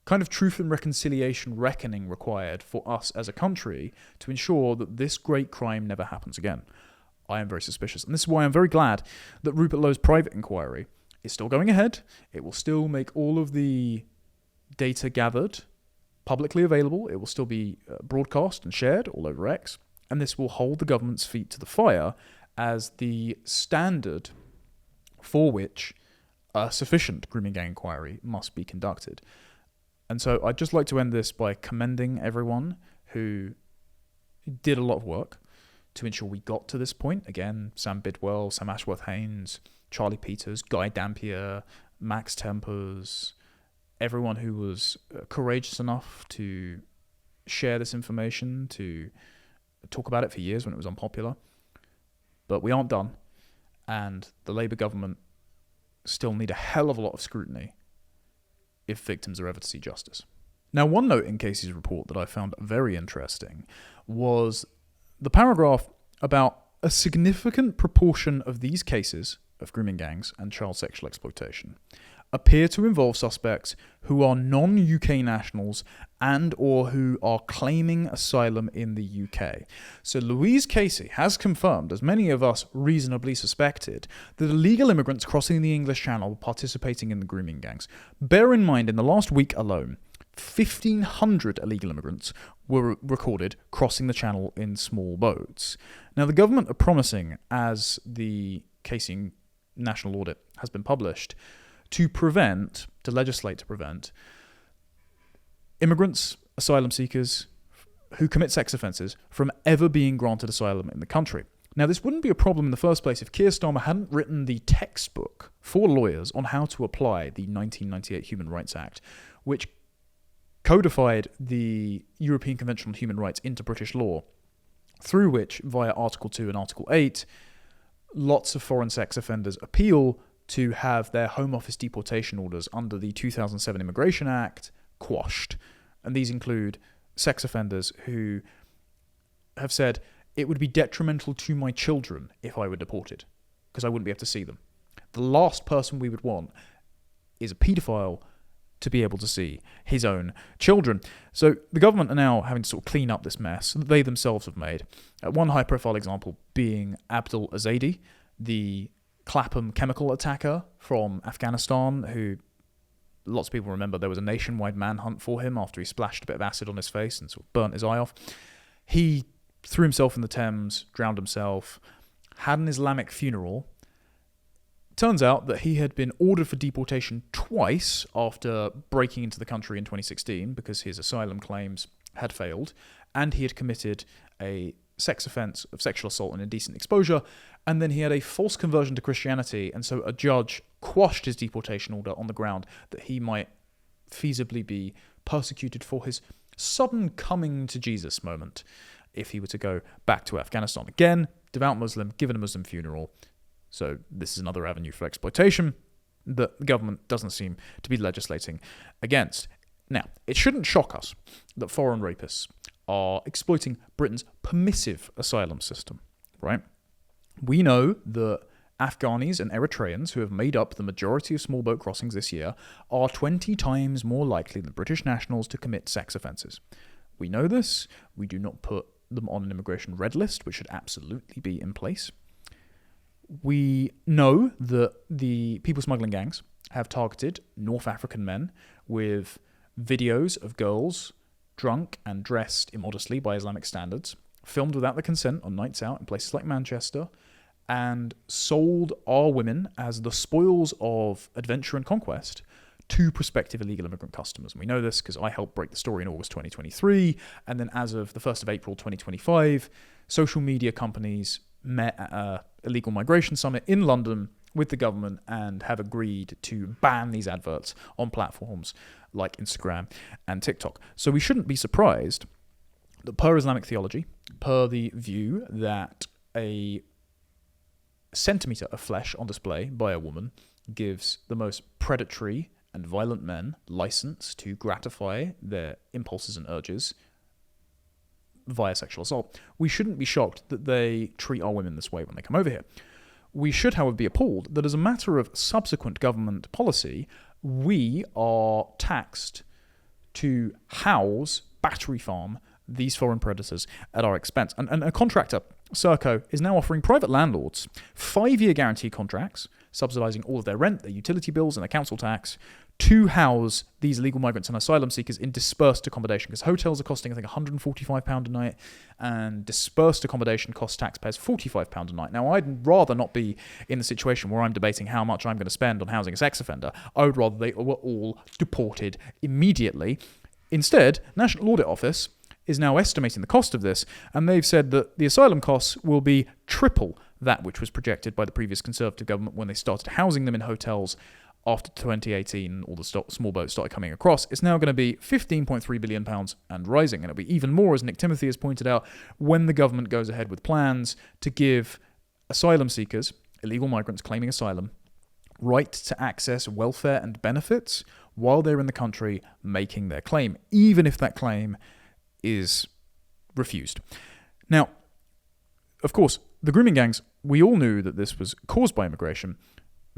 kind of truth and reconciliation reckoning required for us as a country to ensure that this great crime never happens again? I am very suspicious. And this is why I'm very glad that Rupert Lowe's private inquiry is still going ahead. It will still make all of the data gathered publicly available. It will still be broadcast and shared all over X. And this will hold the government's feet to the fire as the standard for which a sufficient grooming gang inquiry must be conducted. And so I'd just like to end this by commending everyone who did a lot of work to ensure we got to this point. Again, Sam Bidwell, Sam Ashworth-Haynes, Charlie Peters, Guy Dampier, Max Tempers, everyone who was courageous enough to share this information, to talk about it for years when it was unpopular. But we aren't done, and the Labour government still need a hell of a lot of scrutiny if victims are ever to see justice. Now, one note in Casey's report that I found very interesting was the paragraph about a significant proportion of these cases of grooming gangs and child sexual exploitation appear to involve suspects who are non-UK nationals and or who are claiming asylum in the UK. So Louise Casey has confirmed, as many of us reasonably suspected, that illegal immigrants crossing the English Channel were participating in the grooming gangs. Bear in mind, in the last week alone, 1,500 illegal immigrants were recorded crossing the Channel in small boats. Now, the government are promising, as the Casey National Audit has been published, to legislate to prevent immigrants, asylum seekers who commit sex offences from ever being granted asylum in the country. Now, this wouldn't be a problem in the first place if Keir Starmer hadn't written the textbook for lawyers on how to apply the 1998 Human Rights Act, which codified the European Convention on Human Rights into British law, through which, via Article 2 and Article 8, lots of foreign sex offenders appeal to have their Home Office deportation orders under the 2007 Immigration Act quashed. And these include sex offenders who have said, it would be detrimental to my children if I were deported, because I wouldn't be able to see them. The last person we would want is a paedophile to be able to see his own children. So the government are now having to sort of clean up this mess that they themselves have made. One high-profile example being Abdul Azadi, the Clapham chemical attacker from Afghanistan, who lots of people remember there was a nationwide manhunt for him after he splashed a bit of acid on his face and sort of burnt his eye off. He threw himself in the Thames, drowned himself, had an Islamic funeral. Turns out that he had been ordered for deportation twice after breaking into the country in 2016 because his asylum claims had failed, and he had committed a sex offence of sexual assault and indecent exposure, and then he had a false conversion to Christianity, and so a judge quashed his deportation order on the ground that he might feasibly be persecuted for his sudden coming to Jesus moment if he were to go back to Afghanistan. Again, devout Muslim, given a Muslim funeral. So this is another avenue for exploitation that the government doesn't seem to be legislating against. Now, it shouldn't shock us that foreign rapists are exploiting Britain's permissive asylum system, right? We know that Afghanis and Eritreans, who have made up the majority of small boat crossings this year, are 20 times more likely than British nationals to commit sex offences. We know this. We do not put them on an immigration red list, which should absolutely be in place. We know that the people smuggling gangs have targeted North African men with videos of girls drunk and dressed immodestly by Islamic standards, filmed without their consent on nights out in places like Manchester, and sold our women as the spoils of adventure and conquest to prospective illegal immigrant customers. And we know this because I helped break the story in August 2023, and then as of the 1st of April 2025, social media companies met at an illegal migration summit in London with the government and have agreed to ban these adverts on platforms like Instagram and TikTok. So we shouldn't be surprised that per Islamic theology, per the view that a centimetre of flesh on display by a woman gives the most predatory and violent men license to gratify their impulses and urges via sexual assault. We shouldn't be shocked that they treat our women this way when they come over here. We should, however, be appalled that as a matter of subsequent government policy, we are taxed to house, battery farm these foreign predators at our expense. And a contractor Serco is now offering private landlords 5-year guarantee contracts, subsidising all of their rent, their utility bills and their council tax, to house these illegal migrants and asylum seekers in dispersed accommodation, because hotels are costing, I think, £145 a night, and dispersed accommodation costs taxpayers £45 a night. Now, I'd rather not be in the situation where I'm debating how much I'm going to spend on housing a sex offender. I would rather they were all deported immediately. Instead, National Audit Office is now estimating the cost of this, and they've said that the asylum costs will be triple that which was projected by the previous Conservative government when they started housing them in hotels after 2018, all the small boats started coming across. It's now going to be £15.3 billion and rising, and it'll be even more, as Nick Timothy has pointed out, when the government goes ahead with plans to give asylum seekers, illegal migrants claiming asylum, right to access welfare and benefits while they're in the country making their claim, even if that claim is refused. Now, of course, the grooming gangs, we all knew that this was caused by immigration.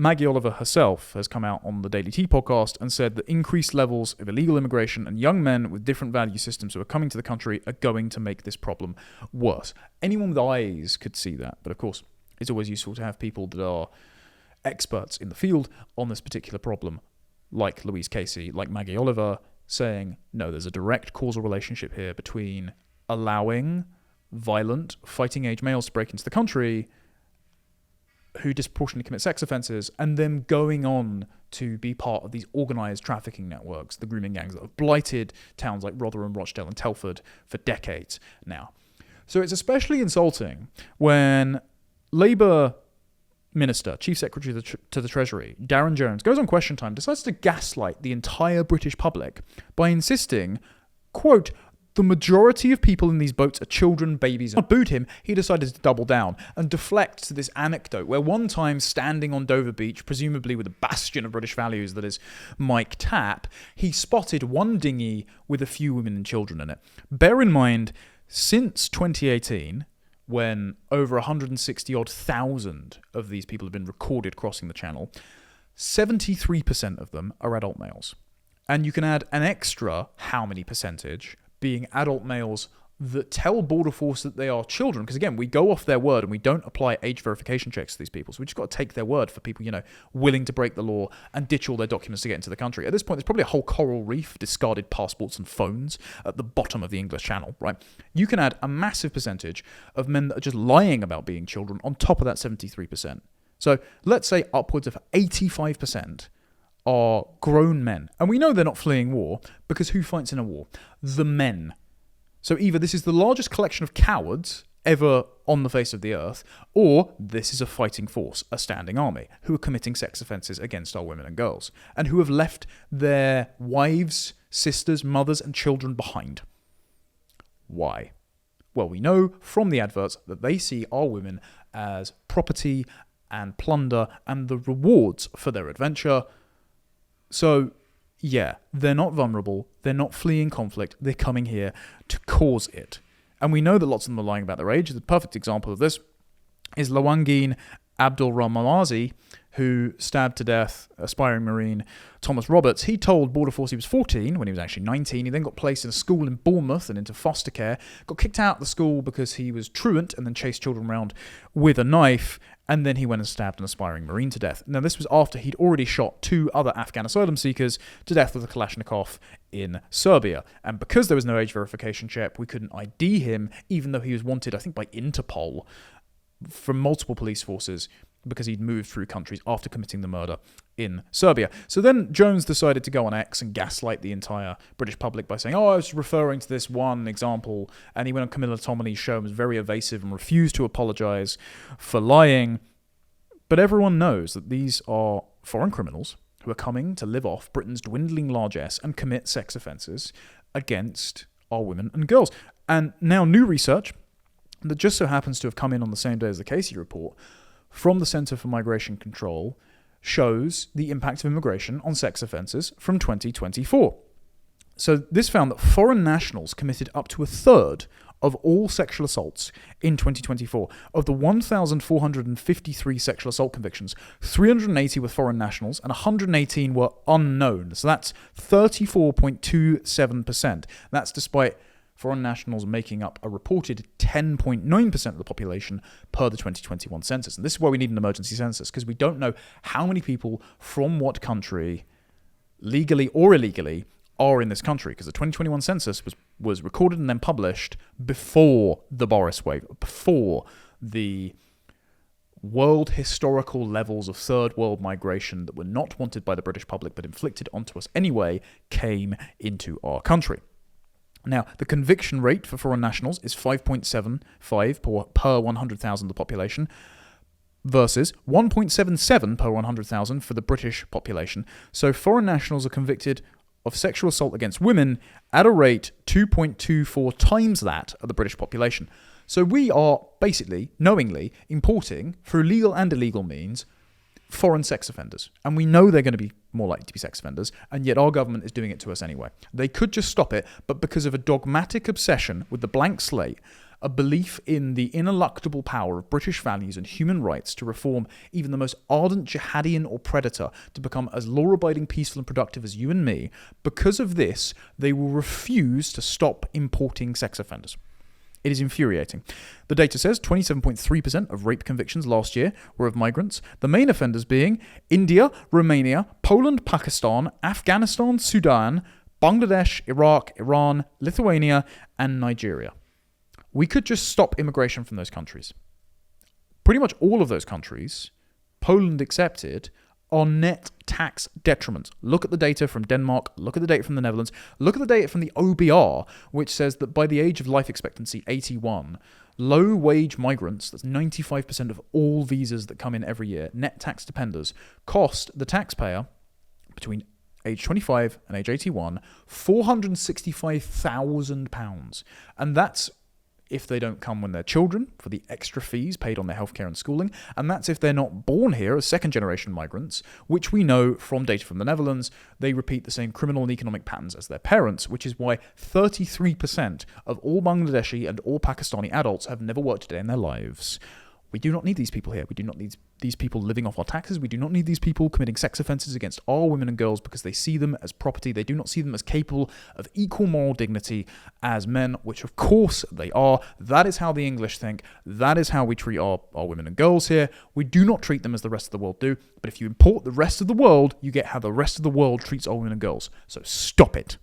Maggie Oliver herself has come out on the Daily Tea podcast and said that increased levels of illegal immigration and young men with different value systems who are coming to the country are going to make this problem worse. Anyone with eyes could see that, but of course, it's always useful to have people that are experts in the field on this particular problem, like Louise Casey, like Maggie Oliver, saying, no, there's a direct causal relationship here between allowing violent, fighting-age males to break into the country who disproportionately commit sex offences and then going on to be part of these organised trafficking networks, the grooming gangs that have blighted towns like Rotherham, Rochdale and Telford for decades now. So it's especially insulting when Labour Minister, Chief Secretary to the Treasury, Darren Jones, goes on Question Time, decides to gaslight the entire British public by insisting, quote, the majority of people in these boats are children, babies. And booed him, he decided to double down and deflect to this anecdote where one time standing on Dover Beach, presumably with a bastion of British values that is Mike Tapp, he spotted one dinghy with a few women and children in it. Bear in mind, since 2018, when over 160,000 of these people have been recorded crossing the channel, 73% of them are adult males. And you can add an extra how many percentage being adult males that tell Border Force that they are children. Because again, we go off their word and we don't apply age verification checks to these people. So we just got to take their word for people, willing to break the law and ditch all their documents to get into the country. At this point, there's probably a whole coral reef, discarded passports and phones at the bottom of the English Channel, right? You can add a massive percentage of men that are just lying about being children on top of that 73%. So let's say upwards of 85% are grown men. And we know they're not fleeing war, because who fights in a war? The men. So either this is the largest collection of cowards ever on the face of the earth, or this is a fighting force, a standing army, who are committing sex offences against our women and girls, and who have left their wives, sisters, mothers and children behind. Why? Well, we know from the adverts that they see our women as property and plunder and the rewards for their adventure. So, yeah, they're not vulnerable, they're not fleeing conflict, they're coming here to cause it. And we know that lots of them are lying about their age. The perfect example of this is Lawangin Abdul Ramazi, who stabbed to death aspiring Marine Thomas Roberts. He told Border Force he was 14 when he was actually 19. He then got placed in a school in Bournemouth and into foster care, got kicked out of the school because he was truant and then chased children around with a knife, and then he went and stabbed an aspiring Marine to death. Now, this was after he'd already shot 2 other Afghan asylum seekers to death with a Kalashnikov in Serbia. And because there was no age verification check, we couldn't ID him, even though he was wanted, I think, by Interpol from multiple police forces because he'd moved through countries after committing the murder in Serbia. So then Jones decided to go on X and gaslight the entire British public by saying, I was referring to this one example, and he went on Camilla Tominey's show and was very evasive and refused to apologise for lying. But everyone knows that these are foreign criminals who are coming to live off Britain's dwindling largesse and commit sex offences against our women and girls. And now new research that just so happens to have come in on the same day as the Casey report from the Centre for Migration Control shows the impact of immigration on sex offences from 2024. So this found that foreign nationals committed up to a third of all sexual assaults in 2024. Of the 1,453 sexual assault convictions, 380 were foreign nationals and 118 were unknown. So that's 34.27%. That's despite foreign nationals making up a reported 10.9% of the population per the 2021 census. And this is why we need an emergency census, because we don't know how many people from what country, legally or illegally, are in this country, because the 2021 census was recorded and then published before the Boris wave, before the world historical levels of third world migration that were not wanted by the British public but inflicted onto us anyway came into our country. Now, the conviction rate for foreign nationals is 5.75 per 100,000 of the population versus 1.77 per 100,000 for the British population. So foreign nationals are convicted of sexual assault against women at a rate 2.24 times that of the British population. So we are basically, knowingly, importing, through legal and illegal means, foreign sex offenders. And we know they're going to be more likely to be sex offenders, and yet our government is doing it to us anyway. They could just stop it, but because of a dogmatic obsession with the blank slate, a belief in the ineluctable power of British values and human rights to reform even the most ardent jihadian or predator to become as law-abiding, peaceful and productive as you and me, because of this, they will refuse to stop importing sex offenders. It is infuriating. The data says 27.3% of rape convictions last year were of migrants, the main offenders being India, Romania, Poland, Pakistan, Afghanistan, Sudan, Bangladesh, Iraq, Iran, Lithuania, and Nigeria. We could just stop immigration from those countries. Pretty much all of those countries, Poland accepted, are net tax detriments. Look at the data from Denmark, look at the data from the Netherlands, look at the data from the OBR, which says that by the age of life expectancy 81, low-wage migrants, that's 95% of all visas that come in every year, net tax dependers, cost the taxpayer between age 25 and age 81 £465,000. And that's if they don't come when they're children, for the extra fees paid on their healthcare and schooling, and that's if they're not born here as second-generation migrants, which we know from data from the Netherlands, they repeat the same criminal and economic patterns as their parents, which is why 33% of all Bangladeshi and all Pakistani adults have never worked a day in their lives. We do not need these people here. We do not need these people living off our taxes. We do not need these people committing sex offences against our women and girls because they see them as property. They do not see them as capable of equal moral dignity as men, which of course they are. That is how the English think. That is how we treat our women and girls here. We do not treat them as the rest of the world do. But if you import the rest of the world, you get how the rest of the world treats our women and girls. So stop it.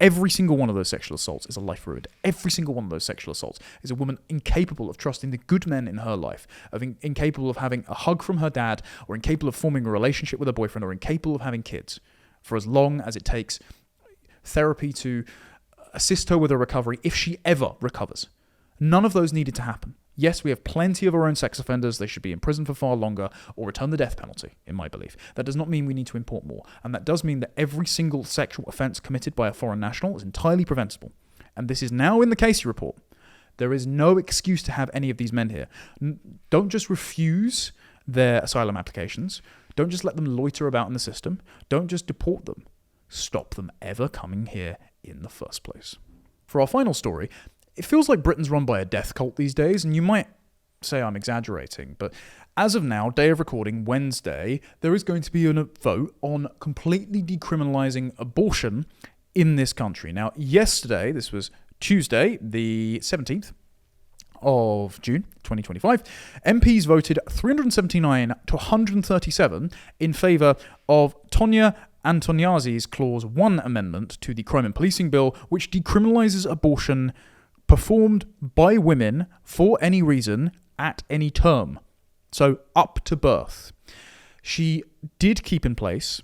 Every single one of those sexual assaults is a life ruined. Every single one of those sexual assaults is a woman incapable of trusting the good men in her life, incapable of having a hug from her dad, or incapable of forming a relationship with her boyfriend, or incapable of having kids for as long as it takes therapy to assist her with her recovery, if she ever recovers. None of those needed to happen. Yes, we have plenty of our own sex offenders. They should be in prison for far longer or return the death penalty, in my belief. That does not mean we need to import more. And that does mean that every single sexual offence committed by a foreign national is entirely preventable. And this is now in the Casey report. There is no excuse to have any of these men here. Don't just refuse their asylum applications. Don't just let them loiter about in the system. Don't just deport them. Stop them ever coming here in the first place. For our final story, it feels like Britain's run by a death cult these days, and you might say I'm exaggerating, but as of now, day of recording, Wednesday, there is going to be a vote on completely decriminalising abortion in this country. Now, yesterday, this was Tuesday, the 17th of June, 2025, MPs voted 379 to 137 in favour of Tonya Antoniazzi's Clause 1 amendment to the Crime and Policing Bill, which decriminalises abortion performed by women for any reason at any term. So up to birth. She did keep in place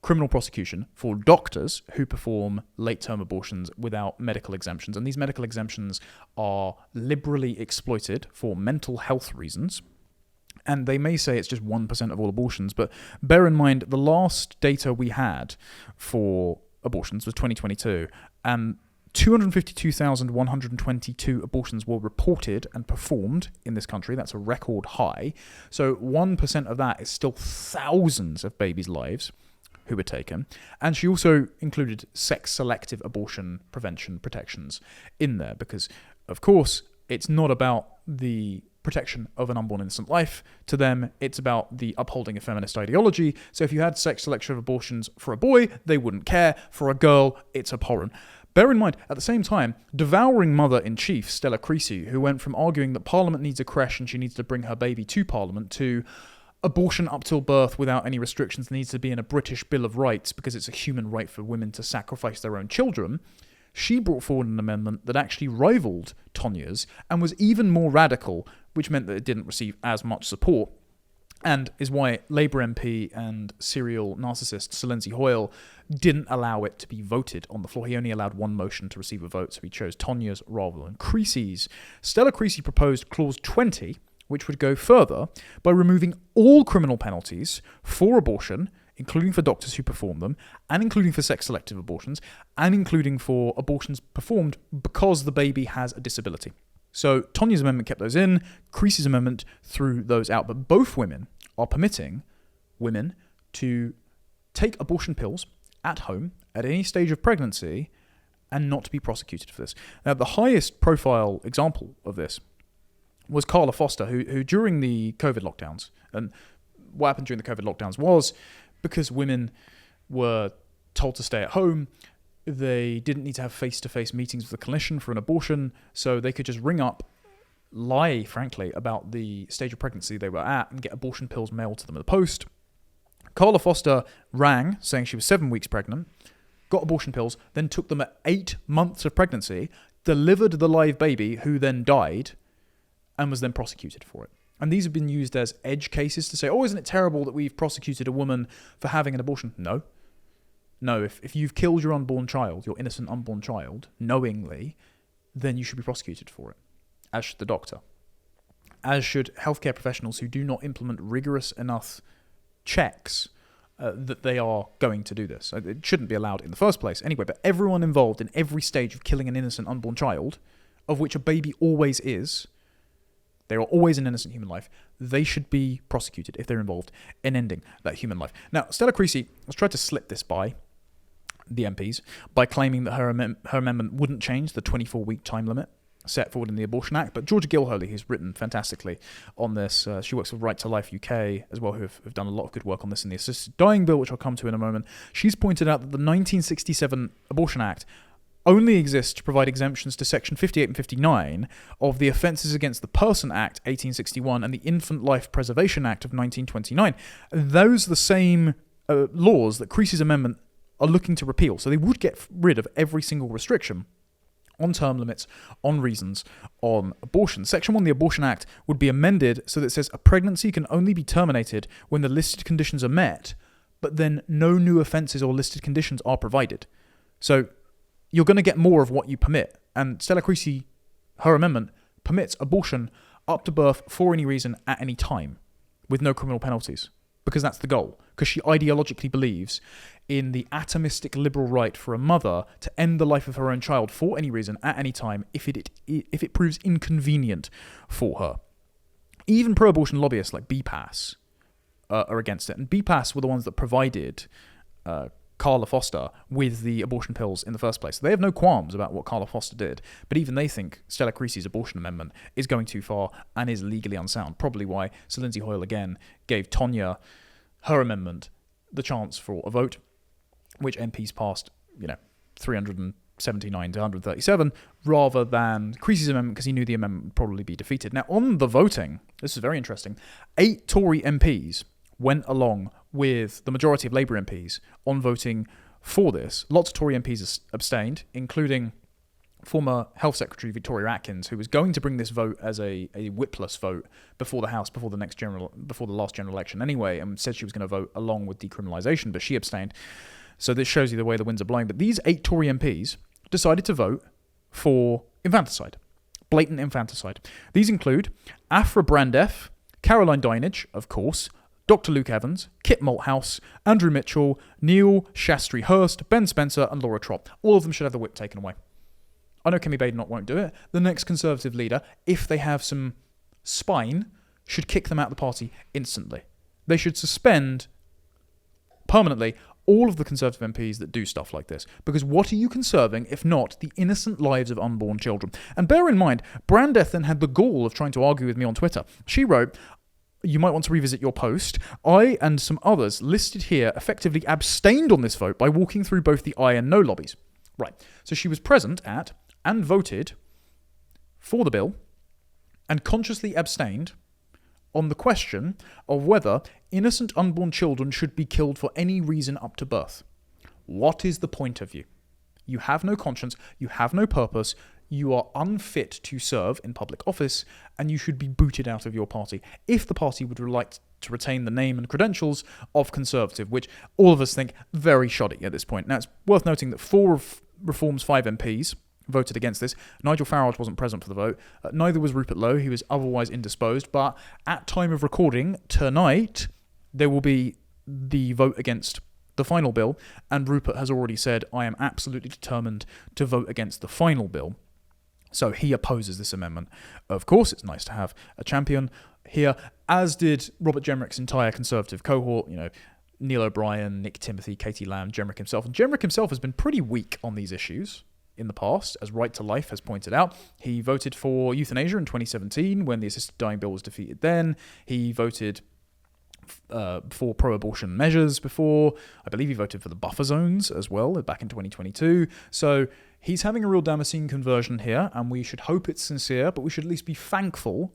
criminal prosecution for doctors who perform late-term abortions without medical exemptions. And these medical exemptions are liberally exploited for mental health reasons. And they may say it's just 1% of all abortions, but bear in mind the last data we had for abortions was 2022, and 252,122 abortions were reported and performed in this country. That's a record high. So 1% of that is still thousands of babies' lives who were taken. And she also included sex-selective abortion prevention protections in there because, of course, it's not about the protection of an unborn innocent life. To them, it's about the upholding of feminist ideology. So if you had sex-selective abortions for a boy, they wouldn't care. For a girl, it's abhorrent. Bear in mind, at the same time, devouring mother-in-chief Stella Creasy, who went from arguing that Parliament needs a creche and she needs to bring her baby to Parliament, to abortion up till birth without any restrictions needs to be in a British Bill of Rights because it's a human right for women to sacrifice their own children, she brought forward an amendment that actually rivaled Tonya's and was even more radical, which meant that it didn't receive as much support, and is why Labour MP and serial narcissist Sir Lindsay Hoyle didn't allow it to be voted on the floor. He only allowed one motion to receive a vote, so he chose Tonya's rather than Creasy's. Stella Creasy proposed Clause 20, which would go further by removing all criminal penalties for abortion, including for doctors who perform them, and including for sex-selective abortions, and including for abortions performed because the baby has a disability. So Tonya's amendment kept those in, Creasy's amendment threw those out, but both women are permitting women to take abortion pills at home at any stage of pregnancy and not to be prosecuted for this. Now, the highest profile example of this was Carla Foster, who during the COVID lockdowns, and what happened during the COVID lockdowns was because women were told to stay at home, they didn't need to have face-to-face meetings with a clinician for an abortion, so they could just ring up, lie, frankly, about the stage of pregnancy they were at and get abortion pills mailed to them in the post. Carla Foster rang, saying she was 7 weeks pregnant, got abortion pills, then took them at 8 months of pregnancy, delivered the live baby, who then died, and was then prosecuted for it. And these have been used as edge cases to say, oh, isn't it terrible that we've prosecuted a woman for having an abortion? No, if you've killed your unborn child, your innocent unborn child, knowingly, then you should be prosecuted for it, as should the doctor. As should healthcare professionals who do not implement rigorous enough checks that they are going to do this. It shouldn't be allowed in the first place anyway, but everyone involved in every stage of killing an innocent unborn child, of which a baby always is, they are always an innocent human life, they should be prosecuted if they're involved in ending that human life. Now, Stella Creasy has tried to slip this by the MPs by claiming that her amendment wouldn't change the 24-week time limit set forward in the Abortion Act. But Georgia Gilholy, who's written fantastically on this, she works for Right to Life UK as well, who have done a lot of good work on this in the Assisted Dying Bill, which I'll come to in a moment. She's pointed out that the 1967 Abortion Act only exists to provide exemptions to Section 58 and 59 of the Offences Against the Person Act 1861 and the Infant Life Preservation Act of 1929. Those are the same laws that Creasy's amendment are looking to repeal. So they would get rid of every single restriction on term limits, on reasons, on abortion. Section 1 of the Abortion Act would be amended so that it says a pregnancy can only be terminated when the listed conditions are met, but then no new offences or listed conditions are provided. So you're going to get more of what you permit. And Stella Creasy, her amendment, permits abortion up to birth for any reason at any time with no criminal penalties, because that's the goal. Because she ideologically believes in the atomistic liberal right for a mother to end the life of her own child for any reason at any time if it proves inconvenient for her. Even pro-abortion lobbyists like BPAS are against it. And BPAS were the ones that provided Carla Foster with the abortion pills in the first place. They have no qualms about what Carla Foster did, but even they think Stella Creasy's abortion amendment is going too far and is legally unsound. Probably why Sir Lindsay Hoyle again gave Tonya, her amendment, the chance for a vote, which MPs passed, 379 to 137, rather than Creasy's amendment, because he knew the amendment would probably be defeated. Now, on the voting, this is very interesting, 8 Tory MPs went along with the majority of Labour MPs on voting for this. Lots of Tory MPs abstained, including former Health Secretary Victoria Atkins, who was going to bring this vote as a whipless vote before the House, before the last general election anyway, and said she was going to vote along with decriminalisation, but she abstained. So this shows you the way the winds are blowing. But these 8 Tory MPs decided to vote for infanticide, blatant infanticide. These include Afra Brandef, Caroline Dinenage, of course, Dr. Luke Evans, Kit Malthouse, Andrew Mitchell, Neil Shastri Hurst, Ben Spencer, and Laura Trott. All of them should have the whip taken away. I know Kemi Badenoch won't do it. The next Conservative leader, if they have some spine, should kick them out of the party instantly. They should suspend permanently all of the Conservative MPs that do stuff like this. Because what are you conserving if not the innocent lives of unborn children? And bear in mind, Brandeth then had the gall of trying to argue with me on Twitter. She wrote, you might want to revisit your post. I and some others listed here effectively abstained on this vote by walking through both the aye and no lobbies. Right. So she was present at and voted for the bill and consciously abstained on the question of whether innocent unborn children should be killed for any reason up to birth. What is the point of you? You have no conscience, you have no purpose, you are unfit to serve in public office, and you should be booted out of your party if the party would like to retain the name and credentials of Conservative, which all of us think very shoddy at this point. Now, it's worth noting that 4 of Reform's 5 MPs voted against this. Nigel Farage wasn't present for the vote. Neither was Rupert Lowe. He was otherwise indisposed. But at time of recording, tonight, there will be the vote against the final bill. And Rupert has already said, I am absolutely determined to vote against the final bill. So he opposes this amendment. Of course, it's nice to have a champion here, as did Robert Jenrick's entire Conservative cohort. You know, Neil O'Brien, Nick Timothy, Katie Lamb, Jenrick himself. And Jenrick himself has been pretty weak on these issues in the past, as Right to Life has pointed out. He voted for euthanasia in 2017 when the assisted dying bill was defeated then. He voted for pro-abortion measures before. I believe he voted for the buffer zones as well back in 2022. So he's having a real Damascene conversion here, and we should hope it's sincere, but we should at least be thankful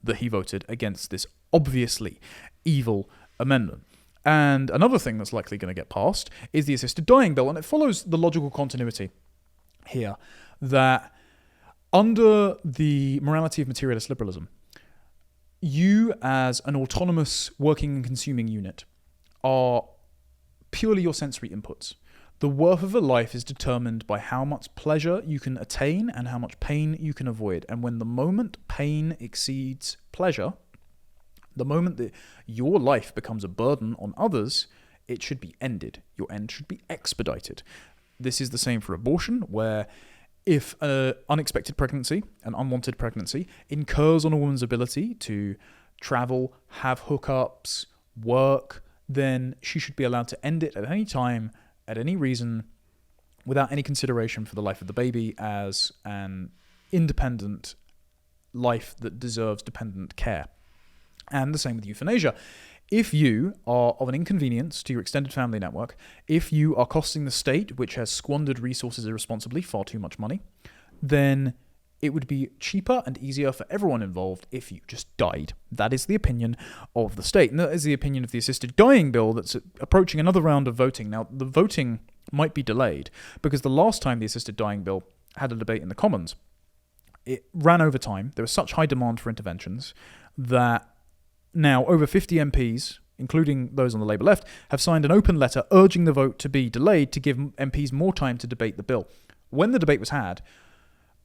that he voted against this obviously evil amendment. And another thing that's likely going to get passed is the assisted dying bill, and it follows the logical continuity here that under the morality of materialist liberalism, you as an autonomous working and consuming unit are purely your sensory inputs. The worth of a life is determined by how much pleasure you can attain and how much pain you can avoid. And when the moment pain exceeds pleasure, the moment that your life becomes a burden on others, it should be ended. Your end should be expedited. This is the same for abortion, where if an unexpected pregnancy, an unwanted pregnancy, incurs on a woman's ability to travel, have hookups, work, then she should be allowed to end it at any time, at any reason, without any consideration for the life of the baby as an independent life that deserves dependent care. And the same with euthanasia. If you are of an inconvenience to your extended family network, if you are costing the state, which has squandered resources irresponsibly, far too much money, then it would be cheaper and easier for everyone involved if you just died. That is the opinion of the state. And that is the opinion of the assisted dying bill that's approaching another round of voting. Now, the voting might be delayed because the last time the assisted dying bill had a debate in the Commons, it ran over time. There was such high demand for interventions that now, over 50 MPs, including those on the Labour left, have signed an open letter urging the vote to be delayed to give MPs more time to debate the bill. When the debate was had,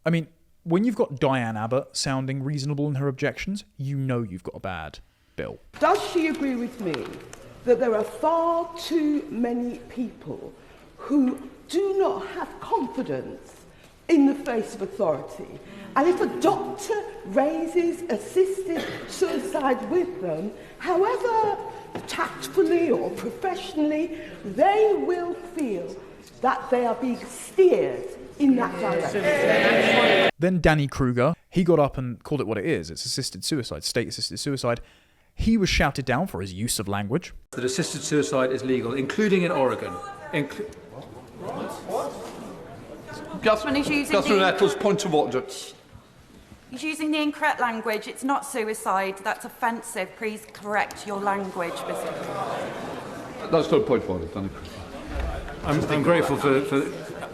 I mean, when you've got Diane Abbott sounding reasonable in her objections, you know you've got a bad bill. Does she agree with me that there are far too many people who do not have confidence in the face of authority? And if a doctor raises assisted suicide with them, however tactfully or professionally, they will feel that they are being steered in that direction. Then Danny Kruger, he got up and called it what it is. It's assisted suicide, state-assisted suicide. He was shouted down for his use of language. That assisted suicide is legal, including in Oregon. Councillor Nettles, point of order. He's using the incorrect language. It's not suicide. That's offensive. Please correct your language, Mr. That's not a point of order, Danny. I'm grateful for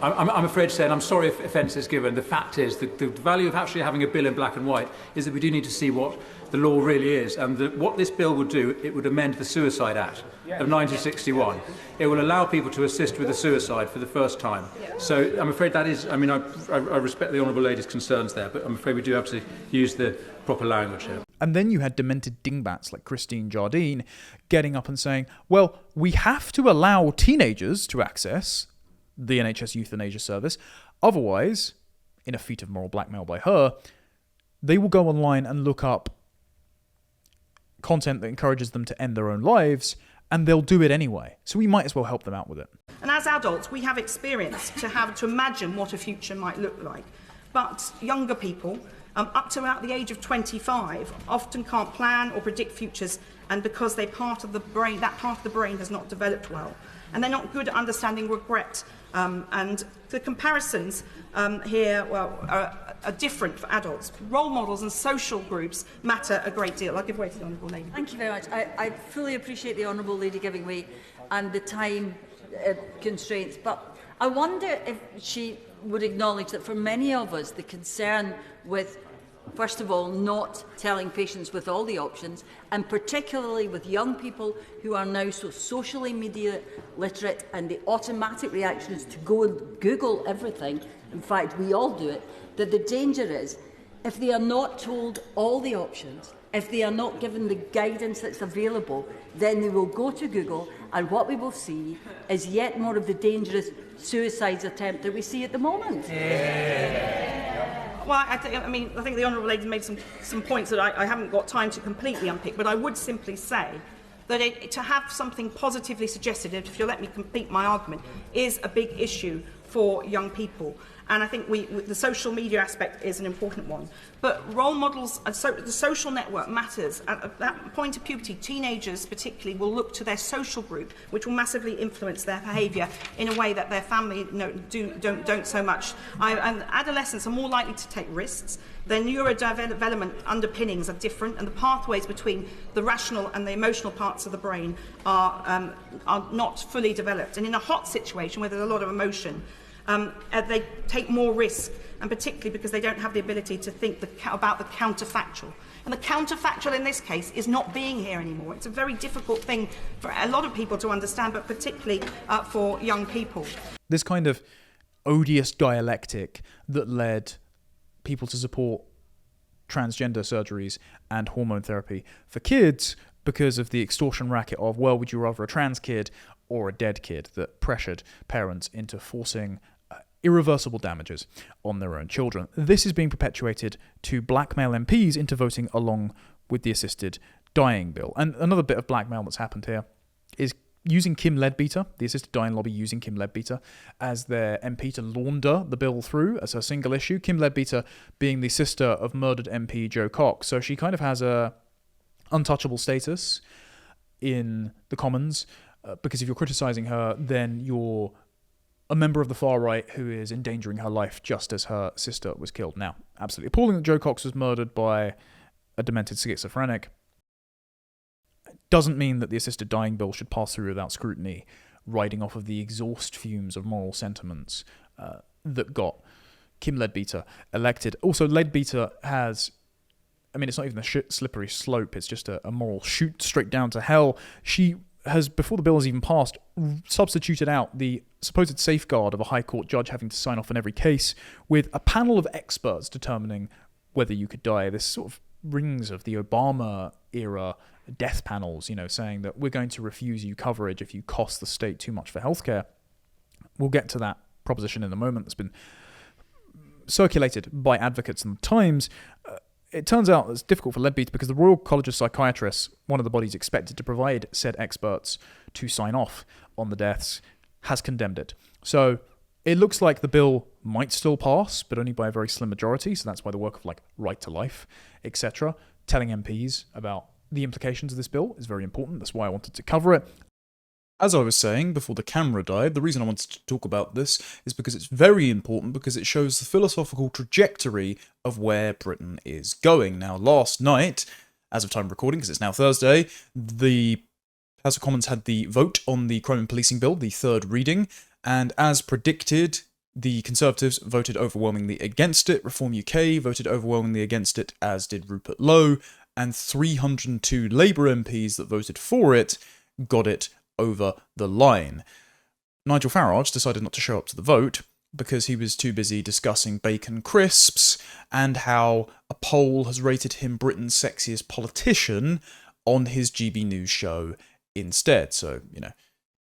I'm afraid to say, and I'm sorry if offence is given, the fact is that the value of actually having a bill in black and white is that we do need to see what the law really is. And what this bill would do, it would amend the Suicide Act of 1961. It will allow people to assist with a suicide for the first time. So I'm afraid that is, I mean, I respect the Honourable Lady's concerns there, but I'm afraid we do have to use the proper language here. And then you had demented dingbats like Christine Jardine getting up and saying, well, we have to allow teenagers to access the NHS euthanasia service. Otherwise, in a feat of moral blackmail by her, they will go online and look up content that encourages them to end their own lives, and they'll do it anyway. So we might as well help them out with it. And as adults, we have experience to imagine what a future might look like. But younger people up to about the age of 25, often can't plan or predict futures, and because that part of the brain has not developed well. And they're not good at understanding regret. And the comparisons here are different for adults. Role models and social groups matter a great deal. I'll give way to the Honourable Lady. Thank you very much. I fully appreciate the Honourable Lady giving way and the time constraints, but I wonder if she would acknowledge that for many of us, the concern with, first of all, not telling patients with all the options, and particularly with young people who are now so socially media literate, and the automatic reaction is to go and Google everything. In fact, we all do it. That the danger is, if they are not told all the options, if they are not given the guidance that's available, then they will go to Google, and what we will see is yet more of the dangerous suicide attempt that we see at the moment. Well, I think the Honourable Lady made some points that I haven't got time to completely unpick, but I would simply say that to have something positively suggested, if you'll let me complete my argument, is a big issue for young people. And I think the social media aspect is an important one. But role models, the social network matters. At that point of puberty, teenagers particularly will look to their social group, which will massively influence their behaviour in a way that their family don't so much. And adolescents are more likely to take risks. Their neurodevelopment underpinnings are different, and the pathways between the rational and the emotional parts of the brain are not fully developed. And in a hot situation where there's a lot of emotion, they take more risk, and particularly because they don't have the ability to think about the counterfactual. And the counterfactual in this case is not being here anymore. It's a very difficult thing for a lot of people to understand, but particularly for young people. This kind of odious dialectic that led people to support transgender surgeries and hormone therapy for kids because of the extortion racket of, well, would you rather a trans kid or a dead kid, that pressured parents into forcing irreversible damages on their own children. This is being perpetuated to blackmail MPs into voting along with the assisted dying bill. And another bit of blackmail that's happened here is using Kim Leadbeater, the assisted dying lobby using Kim Leadbeater as their MP to launder the bill through as her single issue. Kim Leadbeater being the sister of murdered MP Joe Cox. So she kind of has a untouchable status in the Commons, because if you're criticising her, then you're a member of the far right who is endangering her life just as her sister was killed. Now, absolutely appalling that Joe Cox was murdered by a demented schizophrenic. Doesn't mean that the assisted dying bill should pass through without scrutiny, riding off of the exhaust fumes of moral sentiments that got Kim Leadbeater elected. Also, Leadbeater has, it's not even a slippery slope, it's just a moral shoot straight down to hell. She has, before the bill has even passed, substituted out the supposed safeguard of a High Court judge having to sign off on every case with a panel of experts determining whether you could die. This sort of rings of the Obama-era death panels, saying that we're going to refuse you coverage if you cost the state too much for healthcare. We'll get to that proposition in a moment that's been circulated by advocates in the Times. It turns out it's difficult for Leadbeater because the Royal College of Psychiatrists, one of the bodies expected to provide said experts to sign off on the deaths, has condemned it. So it looks like the bill might still pass, but only by a very slim majority. So that's why the work of Right to Life, etc., telling MPs about the implications of this bill is very important. That's why I wanted to cover it. As I was saying before the camera died, the reason I wanted to talk about this is because it's very important, because it shows the philosophical trajectory of where Britain is going. Now, last night, as of time of recording, because it's now Thursday, the House of Commons had the vote on the Crime and Policing Bill, the third reading, and as predicted, the Conservatives voted overwhelmingly against it. Reform UK voted overwhelmingly against it, as did Rupert Lowe, and 302 Labour MPs that voted for it got it over the line. Nigel Farage decided not to show up to the vote because he was too busy discussing bacon crisps and how a poll has rated him Britain's sexiest politician on his GB News show instead. So,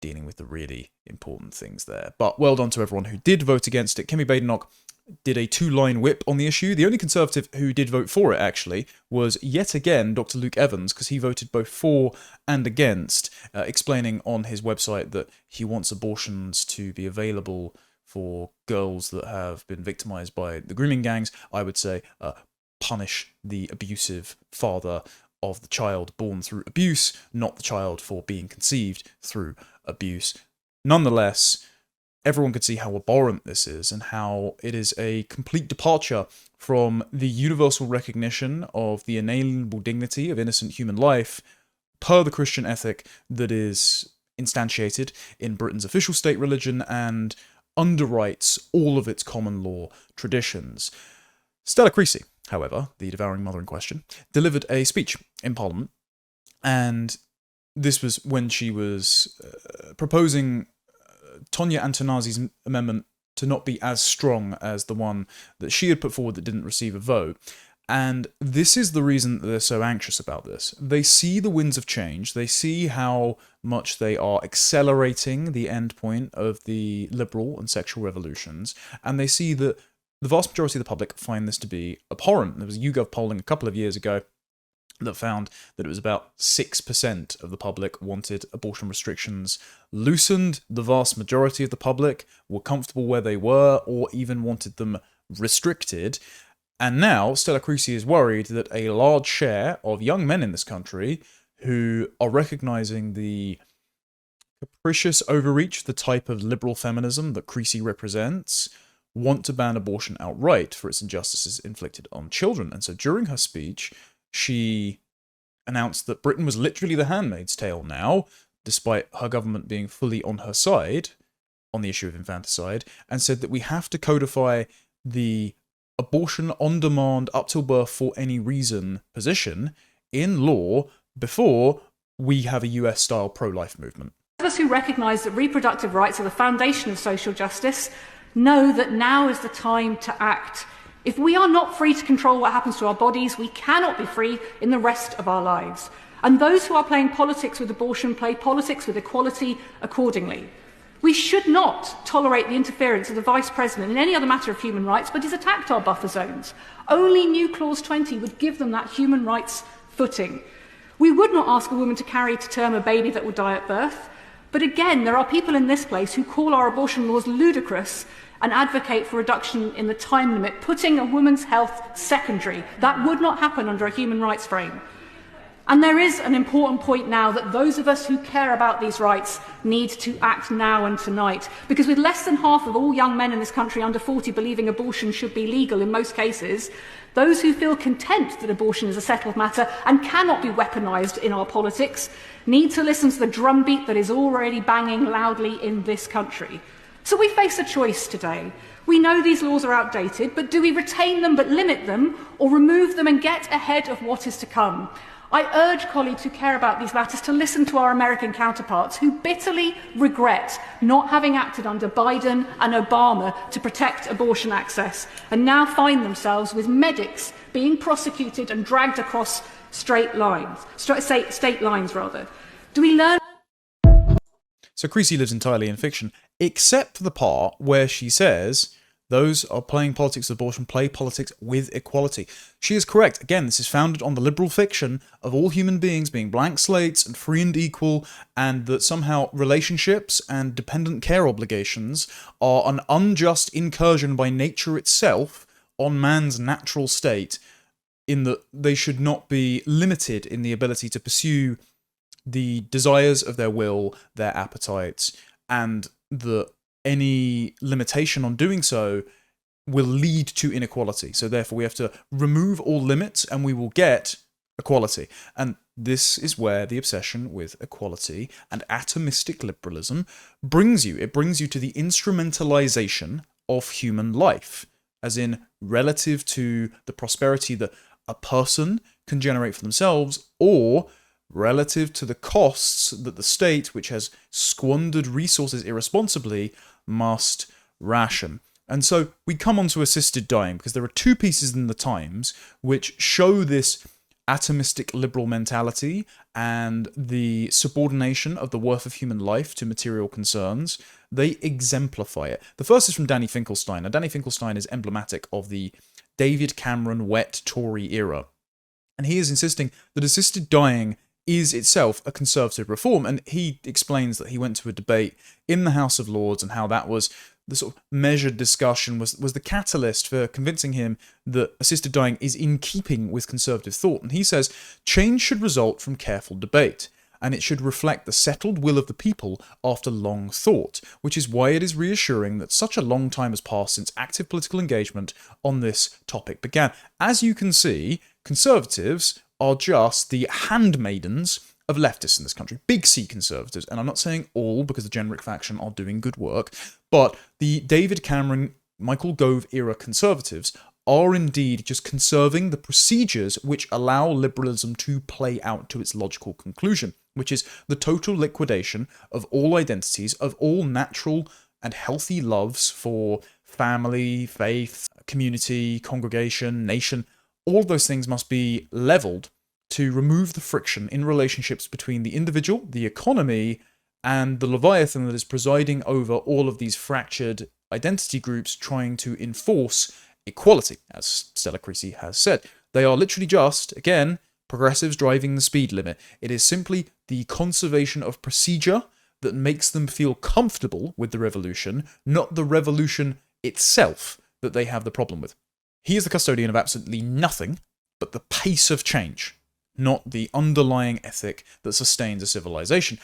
dealing with the really important things there. But well done to everyone who did vote against it. Kemi Badenoch did a 2-line whip on the issue. The only Conservative who did vote for it, actually, was yet again Dr. Luke Evans, because he voted both for and against, explaining on his website that he wants abortions to be available for girls that have been victimised by the grooming gangs. I would say, punish the abusive father of the child born through abuse, not the child for being conceived through abuse. Nonetheless, everyone could see how abhorrent this is and how it is a complete departure from the universal recognition of the inalienable dignity of innocent human life per the Christian ethic that is instantiated in Britain's official state religion and underwrites all of its common law traditions. Stella Creasy, however, the devouring mother in question, delivered a speech in Parliament, and this was when she was proposing Tonya Antonazi's amendment to not be as strong as the one that she had put forward that didn't receive a vote. And this is the reason that they're so anxious about this. They see the winds of change. They see how much they are accelerating the end point of the liberal and sexual revolutions. And they see that the vast majority of the public find this to be abhorrent. There was a YouGov polling a couple of years ago that found that it was about 6% of the public wanted abortion restrictions loosened. The vast majority of the public were comfortable where they were or even wanted them restricted. And now Stella Creasy is worried that a large share of young men in this country who are recognising the capricious overreach of the type of liberal feminism that Creasy represents want to ban abortion outright for its injustices inflicted on children. And so during her speech, she announced that Britain was literally the handmaid's tale now, despite her government being fully on her side on the issue of infanticide, and said that we have to codify the abortion on demand up till birth for any reason position in law before we have a US-style pro-life movement. Those of us who recognise that reproductive rights are the foundation of social justice know that now is the time to act. If we are not free to control what happens to our bodies, we cannot be free in the rest of our lives. And those who are playing politics with abortion play politics with equality accordingly. We should not tolerate the interference of the Vice President in any other matter of human rights, but he's attacked our buffer zones. Only new Clause 20 would give them that human rights footing. We would not ask a woman to carry to term a baby that will die at birth. But again, there are people in this place who call our abortion laws ludicrous and advocate for reduction in the time limit, putting a woman's health secondary. That would not happen under a human rights frame. And there is an important point now that those of us who care about these rights need to act now and tonight. Because with less than half of all young men in this country under 40 believing abortion should be legal in most cases, those who feel content that abortion is a settled matter and cannot be weaponised in our politics need to listen to the drumbeat that is already banging loudly in this country. So we face a choice today. We know these laws are outdated, but do we retain them but limit them, or remove them and get ahead of what is to come? I urge colleagues who care about these matters to listen to our American counterparts who bitterly regret not having acted under Biden and Obama to protect abortion access, and now find themselves with medics being prosecuted and dragged across state lines. Do we learn? So Creasy lives entirely in fiction, except for the part where she says those are playing politics with abortion play politics with equality. She is correct. Again, this is founded on the liberal fiction of all human beings being blank slates and free and equal, and that somehow relationships and dependent care obligations are an unjust incursion by nature itself on man's natural state, in that they should not be limited in the ability to pursue the desires of their will, their appetites, and that any limitation on doing so will lead to inequality. So therefore we have to remove all limits and we will get equality. And this is where the obsession with equality and atomistic liberalism brings you. It brings you to the instrumentalization of human life, as in relative to the prosperity that a person can generate for themselves, or relative to the costs that the state, which has squandered resources irresponsibly, must ration. And so we come on to assisted dying, because there are two pieces in the Times which show this atomistic liberal mentality and the subordination of the worth of human life to material concerns. They exemplify it. The first is from Danny Finkelstein. Now, Danny Finkelstein is emblematic of the David Cameron wet Tory era. And he is insisting that assisted dying is itself a conservative reform, and he explains that he went to a debate in the House of Lords and how that was the sort of measured discussion was the catalyst for convincing him that assisted dying is in keeping with conservative thought. And he says, change should result from careful debate, and it should reflect the settled will of the people after long thought, which is why it is reassuring that such a long time has passed since active political engagement on this topic began. As you can see, conservatives are just the handmaidens of leftists in this country. Big C conservatives, and I'm not saying all, because the generic faction are doing good work, but the David Cameron, Michael Gove era conservatives are indeed just conserving the procedures which allow liberalism to play out to its logical conclusion, which is the total liquidation of all identities, of all natural and healthy loves for family, faith, community, congregation, nation. All of those things must be leveled to remove the friction in relationships between the individual, the economy, and the Leviathan that is presiding over all of these fractured identity groups trying to enforce equality, as Stella Creasy has said. They are literally just, again, progressives driving the speed limit. It is simply the conservation of procedure that makes them feel comfortable with the revolution, not the revolution itself that they have the problem with. He is the custodian of absolutely nothing but the pace of change, not the underlying ethic that sustains a civilization.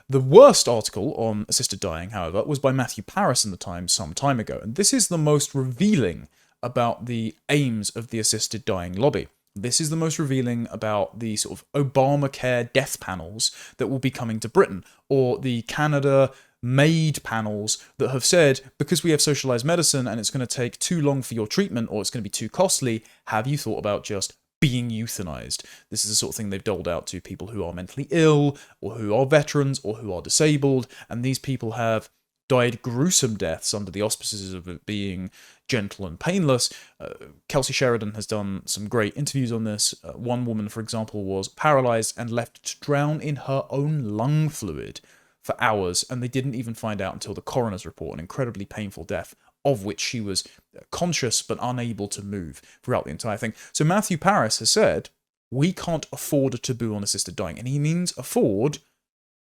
The worst article on assisted dying, however, was by Matthew Paris in the Times some time ago, and this is the most revealing about the aims of the assisted dying lobby. This is the most revealing about the sort of Obamacare death panels that will be coming to Britain, or the Canada-made panels that have said, because we have socialized medicine and it's going to take too long for your treatment or it's going to be too costly, have you thought about just being euthanized? This is the sort of thing they've doled out to people who are mentally ill, or who are veterans, or who are disabled, and these people have died gruesome deaths under the auspices of it being gentle and painless. Kelsey Sheridan has done some great interviews on this. One woman, for example, was paralyzed and left to drown in her own lung fluid for hours, and they didn't even find out until the coroner's report, an incredibly painful death, of which she was conscious but unable to move throughout the entire thing. So Matthew Paris has said, we can't afford a taboo on assisted dying, and he means afford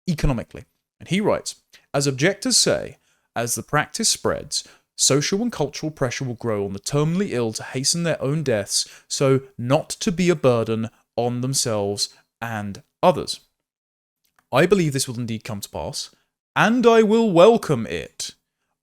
economically. And he writes, as objectors say, as the practice spreads, social and cultural pressure will grow on the terminally ill to hasten their own deaths, so not to be a burden on themselves and others. I believe this will indeed come to pass, and I will welcome it.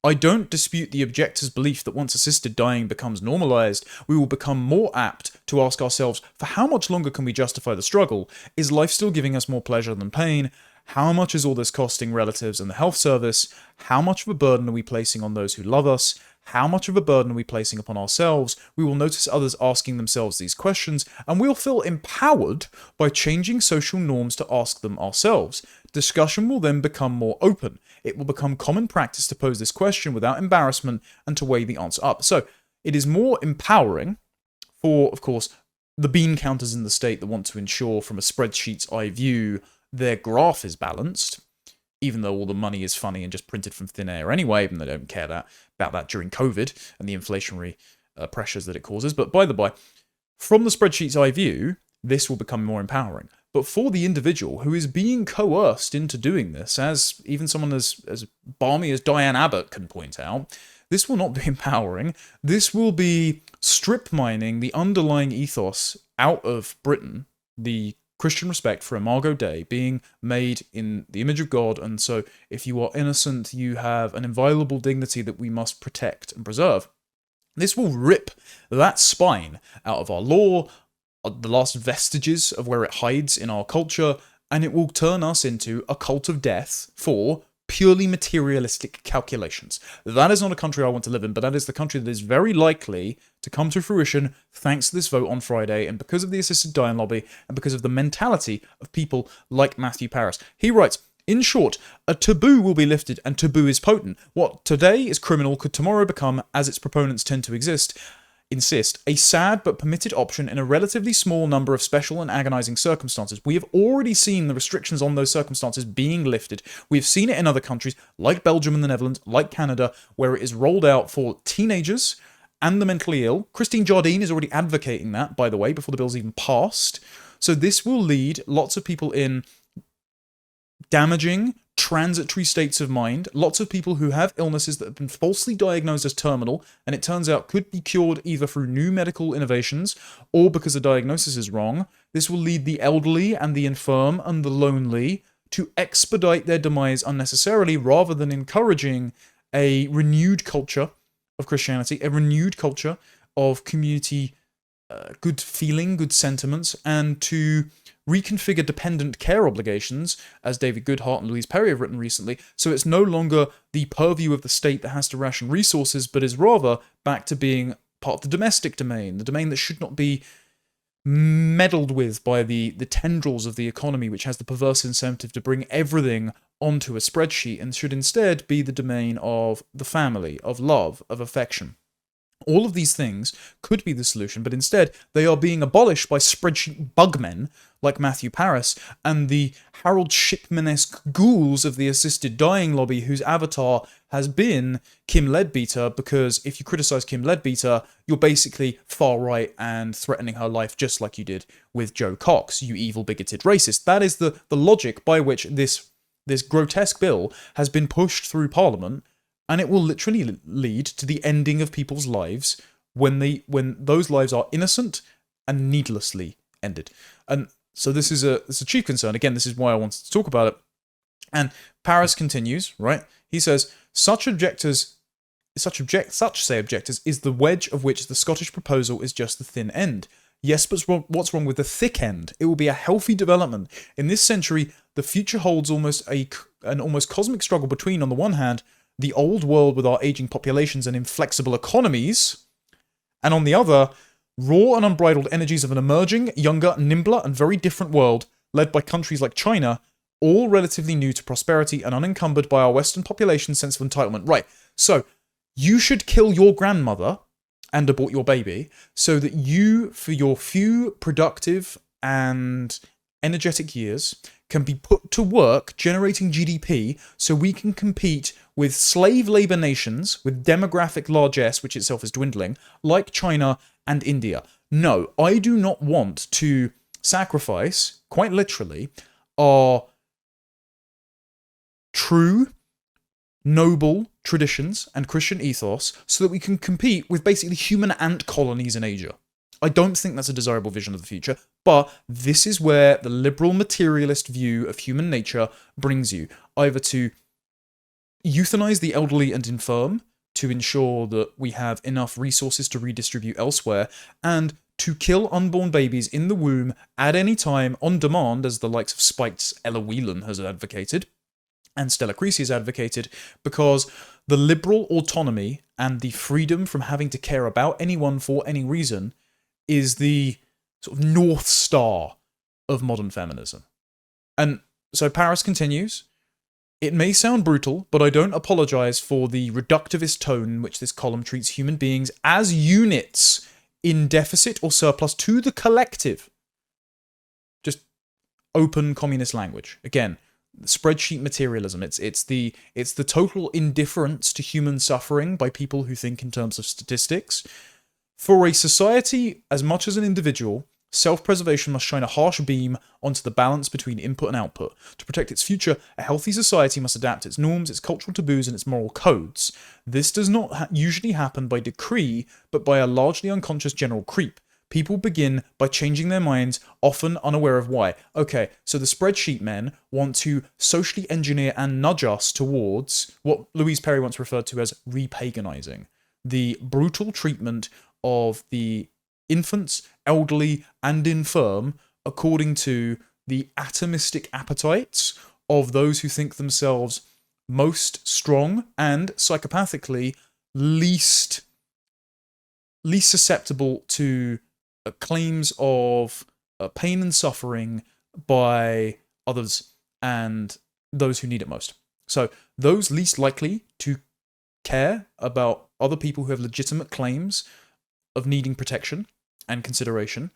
I don't dispute the objector's belief that once assisted dying becomes normalised, we will become more apt to ask ourselves, for how much longer can we justify the struggle? Is life still giving us more pleasure than pain? How much is all this costing relatives and the health service? How much of a burden are we placing on those who love us? How much of a burden are we placing upon ourselves? We will notice others asking themselves these questions, and we'll feel empowered by changing social norms to ask them ourselves. Discussion will then become more open. It will become common practice to pose this question without embarrassment and to weigh the answer up. So it is more empowering for, of course, the bean counters in the state that want to ensure from a spreadsheet's eye view their graph is balanced, even though all the money is funny and just printed from thin air anyway, and they don't care about that during COVID and the inflationary pressures that it causes. But by the by, from the spreadsheet's eye view, this will become more empowering. But for the individual who is being coerced into doing this, as even someone as balmy as Diane Abbott can point out, this will not be empowering. This will be strip mining the underlying ethos out of Britain, the Christian respect for Imago Dei, being made in the image of God, and so if you are innocent, you have an inviolable dignity that we must protect and preserve. This will rip that spine out of our law, the last vestiges of where it hides in our culture, and it will turn us into a cult of death for purely materialistic calculations. That is not a country I want to live in, but that is the country that is very likely to come to fruition thanks to this vote on Friday, and because of the assisted dying lobby, and because of the mentality of people like Matthew Paris. He writes, in short, a taboo will be lifted, and taboo is potent. What today is criminal could tomorrow become, as its proponents tend to insist, a sad but permitted option in a relatively small number of special and agonizing circumstances. We have already seen the restrictions on those circumstances being lifted. We have seen it in other countries, like Belgium and the Netherlands, like Canada, where it is rolled out for teenagers and the mentally ill. Christine Jardine is already advocating that, by the way, before the bill's even passed. So this will lead lots of people in damaging, transitory states of mind, lots of people who have illnesses that have been falsely diagnosed as terminal, and it turns out could be cured either through new medical innovations or because the diagnosis is wrong. This will lead the elderly and the infirm and the lonely to expedite their demise unnecessarily, rather than encouraging a renewed culture of Christianity, a renewed culture of community good feeling, good sentiments, and to reconfigure dependent care obligations, as David Goodhart and Louise Perry have written recently, so it's no longer the purview of the state that has to ration resources, but is rather back to being part of the domestic domain, the domain that should not be meddled with by the tendrils of the economy, which has the perverse incentive to bring everything onto a spreadsheet, and should instead be the domain of the family, of love, of affection. All of these things could be the solution, but instead they are being abolished by spreadsheet bugmen like Matthew Paris and the Harold Shipman-esque ghouls of the assisted dying lobby, whose avatar has been Kim Leadbeater, because if you criticize Kim Leadbeater, you're basically far right and threatening her life, just like you did with Joe Cox, you evil, bigoted racist. That is the logic by which this grotesque bill has been pushed through Parliament. And it will literally lead to the ending of people's lives when those lives are innocent and needlessly ended. And so this is a chief concern. Again, this is why I wanted to talk about it. And Paris continues, right? He says, such objectors is the wedge of which the Scottish proposal is just the thin end. Yes, but what's wrong with the thick end? It will be a healthy development. In this century, the future holds an almost cosmic struggle between, on the one hand, the old world with our aging populations and inflexible economies, and on the other, raw and unbridled energies of an emerging, younger, nimbler, and very different world, led by countries like China, all relatively new to prosperity and unencumbered by our Western population's sense of entitlement. Right, so you should kill your grandmother and abort your baby so that you, for your few productive and energetic years, can be put to work generating GDP so we can compete with slave labor nations with demographic largesse, which itself is dwindling, like China and India. No, I do not want to sacrifice, quite literally, our true, noble traditions and Christian ethos so that we can compete with basically human ant colonies in Asia. I don't think that's a desirable vision of the future, but this is where the liberal materialist view of human nature brings you, either to euthanize the elderly and infirm to ensure that we have enough resources to redistribute elsewhere, and to kill unborn babies in the womb at any time on demand, as the likes of Spike's Ella Whelan has advocated, and Stella Creasy has advocated, because the liberal autonomy and the freedom from having to care about anyone for any reason is the sort of North Star of modern feminism. And so Paris continues, it may sound brutal, but I don't apologize for the reductivist tone in which this column treats human beings as units in deficit or surplus to the collective. Just open communist language. Again, spreadsheet materialism. It's the total indifference to human suffering by people who think in terms of statistics. For a society, as much as an individual, self-preservation must shine a harsh beam onto the balance between input and output. To protect its future, a healthy society must adapt its norms, its cultural taboos, and its moral codes. This does not usually happen by decree, but by a largely unconscious general creep. People begin by changing their minds, often unaware of why. Okay, so the spreadsheet men want to socially engineer and nudge us towards what Louise Perry once referred to as repaganizing. The brutal treatment of the infants, elderly, and infirm according to the atomistic appetites of those who think themselves most strong and psychopathically least susceptible to claims of pain and suffering by others and those who need it most. So those least likely to care about other people who have legitimate claims of needing protection and consideration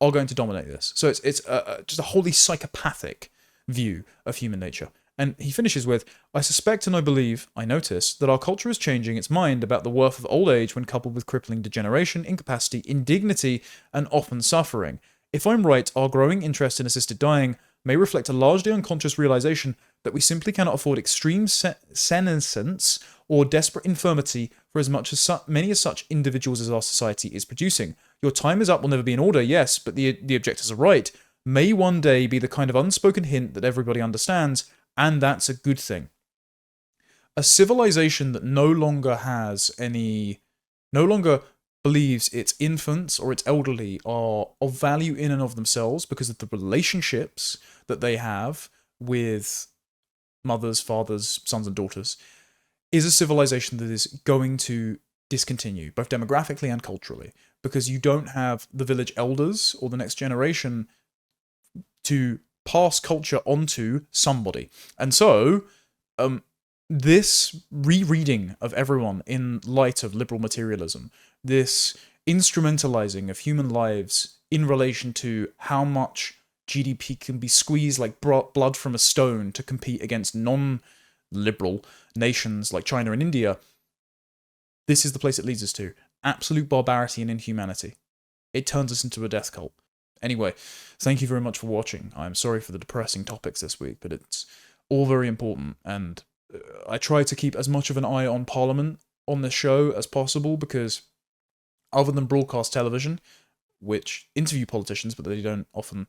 are going to dominate this. So it's just a wholly psychopathic view of human nature. And he finishes with, I suspect and I believe, I notice, that our culture is changing its mind about the worth of old age when coupled with crippling degeneration, incapacity, indignity, and often suffering. If I'm right, our growing interest in assisted dying may reflect a largely unconscious realization that we simply cannot afford extreme senescence or desperate infirmity for as much as many as such individuals as our society is producing. Your time is up will never be in order, yes, but the objectors are right. May one day be the kind of unspoken hint that everybody understands, and that's a good thing. A civilization that no longer believes its infants or its elderly are of value in and of themselves because of the relationships that they have with mothers, fathers, sons and daughters, is a civilization that is going to discontinue, both demographically and culturally, because you don't have the village elders or the next generation to pass culture onto somebody. And so, this rereading of everyone in light of liberal materialism, this instrumentalizing of human lives in relation to how much GDP can be squeezed like blood from a stone to compete against non-liberal nations like China and India, this is the place it leads us to. Absolute barbarity and inhumanity. It turns us into a death cult. Anyway, thank you very much for watching. I'm sorry for the depressing topics this week, but it's all very important, and I try to keep as much of an eye on Parliament on this show as possible, because other than broadcast television, which interview politicians, but they don't often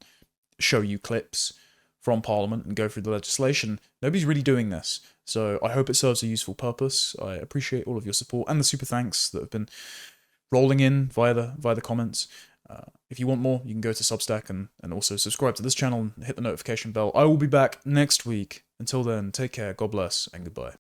show you clips from Parliament and go through the legislation, nobody's really doing this. So I hope it serves a useful purpose. I appreciate all of your support and the super thanks that have been rolling in via the comments. If you want more, you can go to Substack and also subscribe to this channel and hit the notification bell. I will be back next week. Until then, take care, God bless, and goodbye.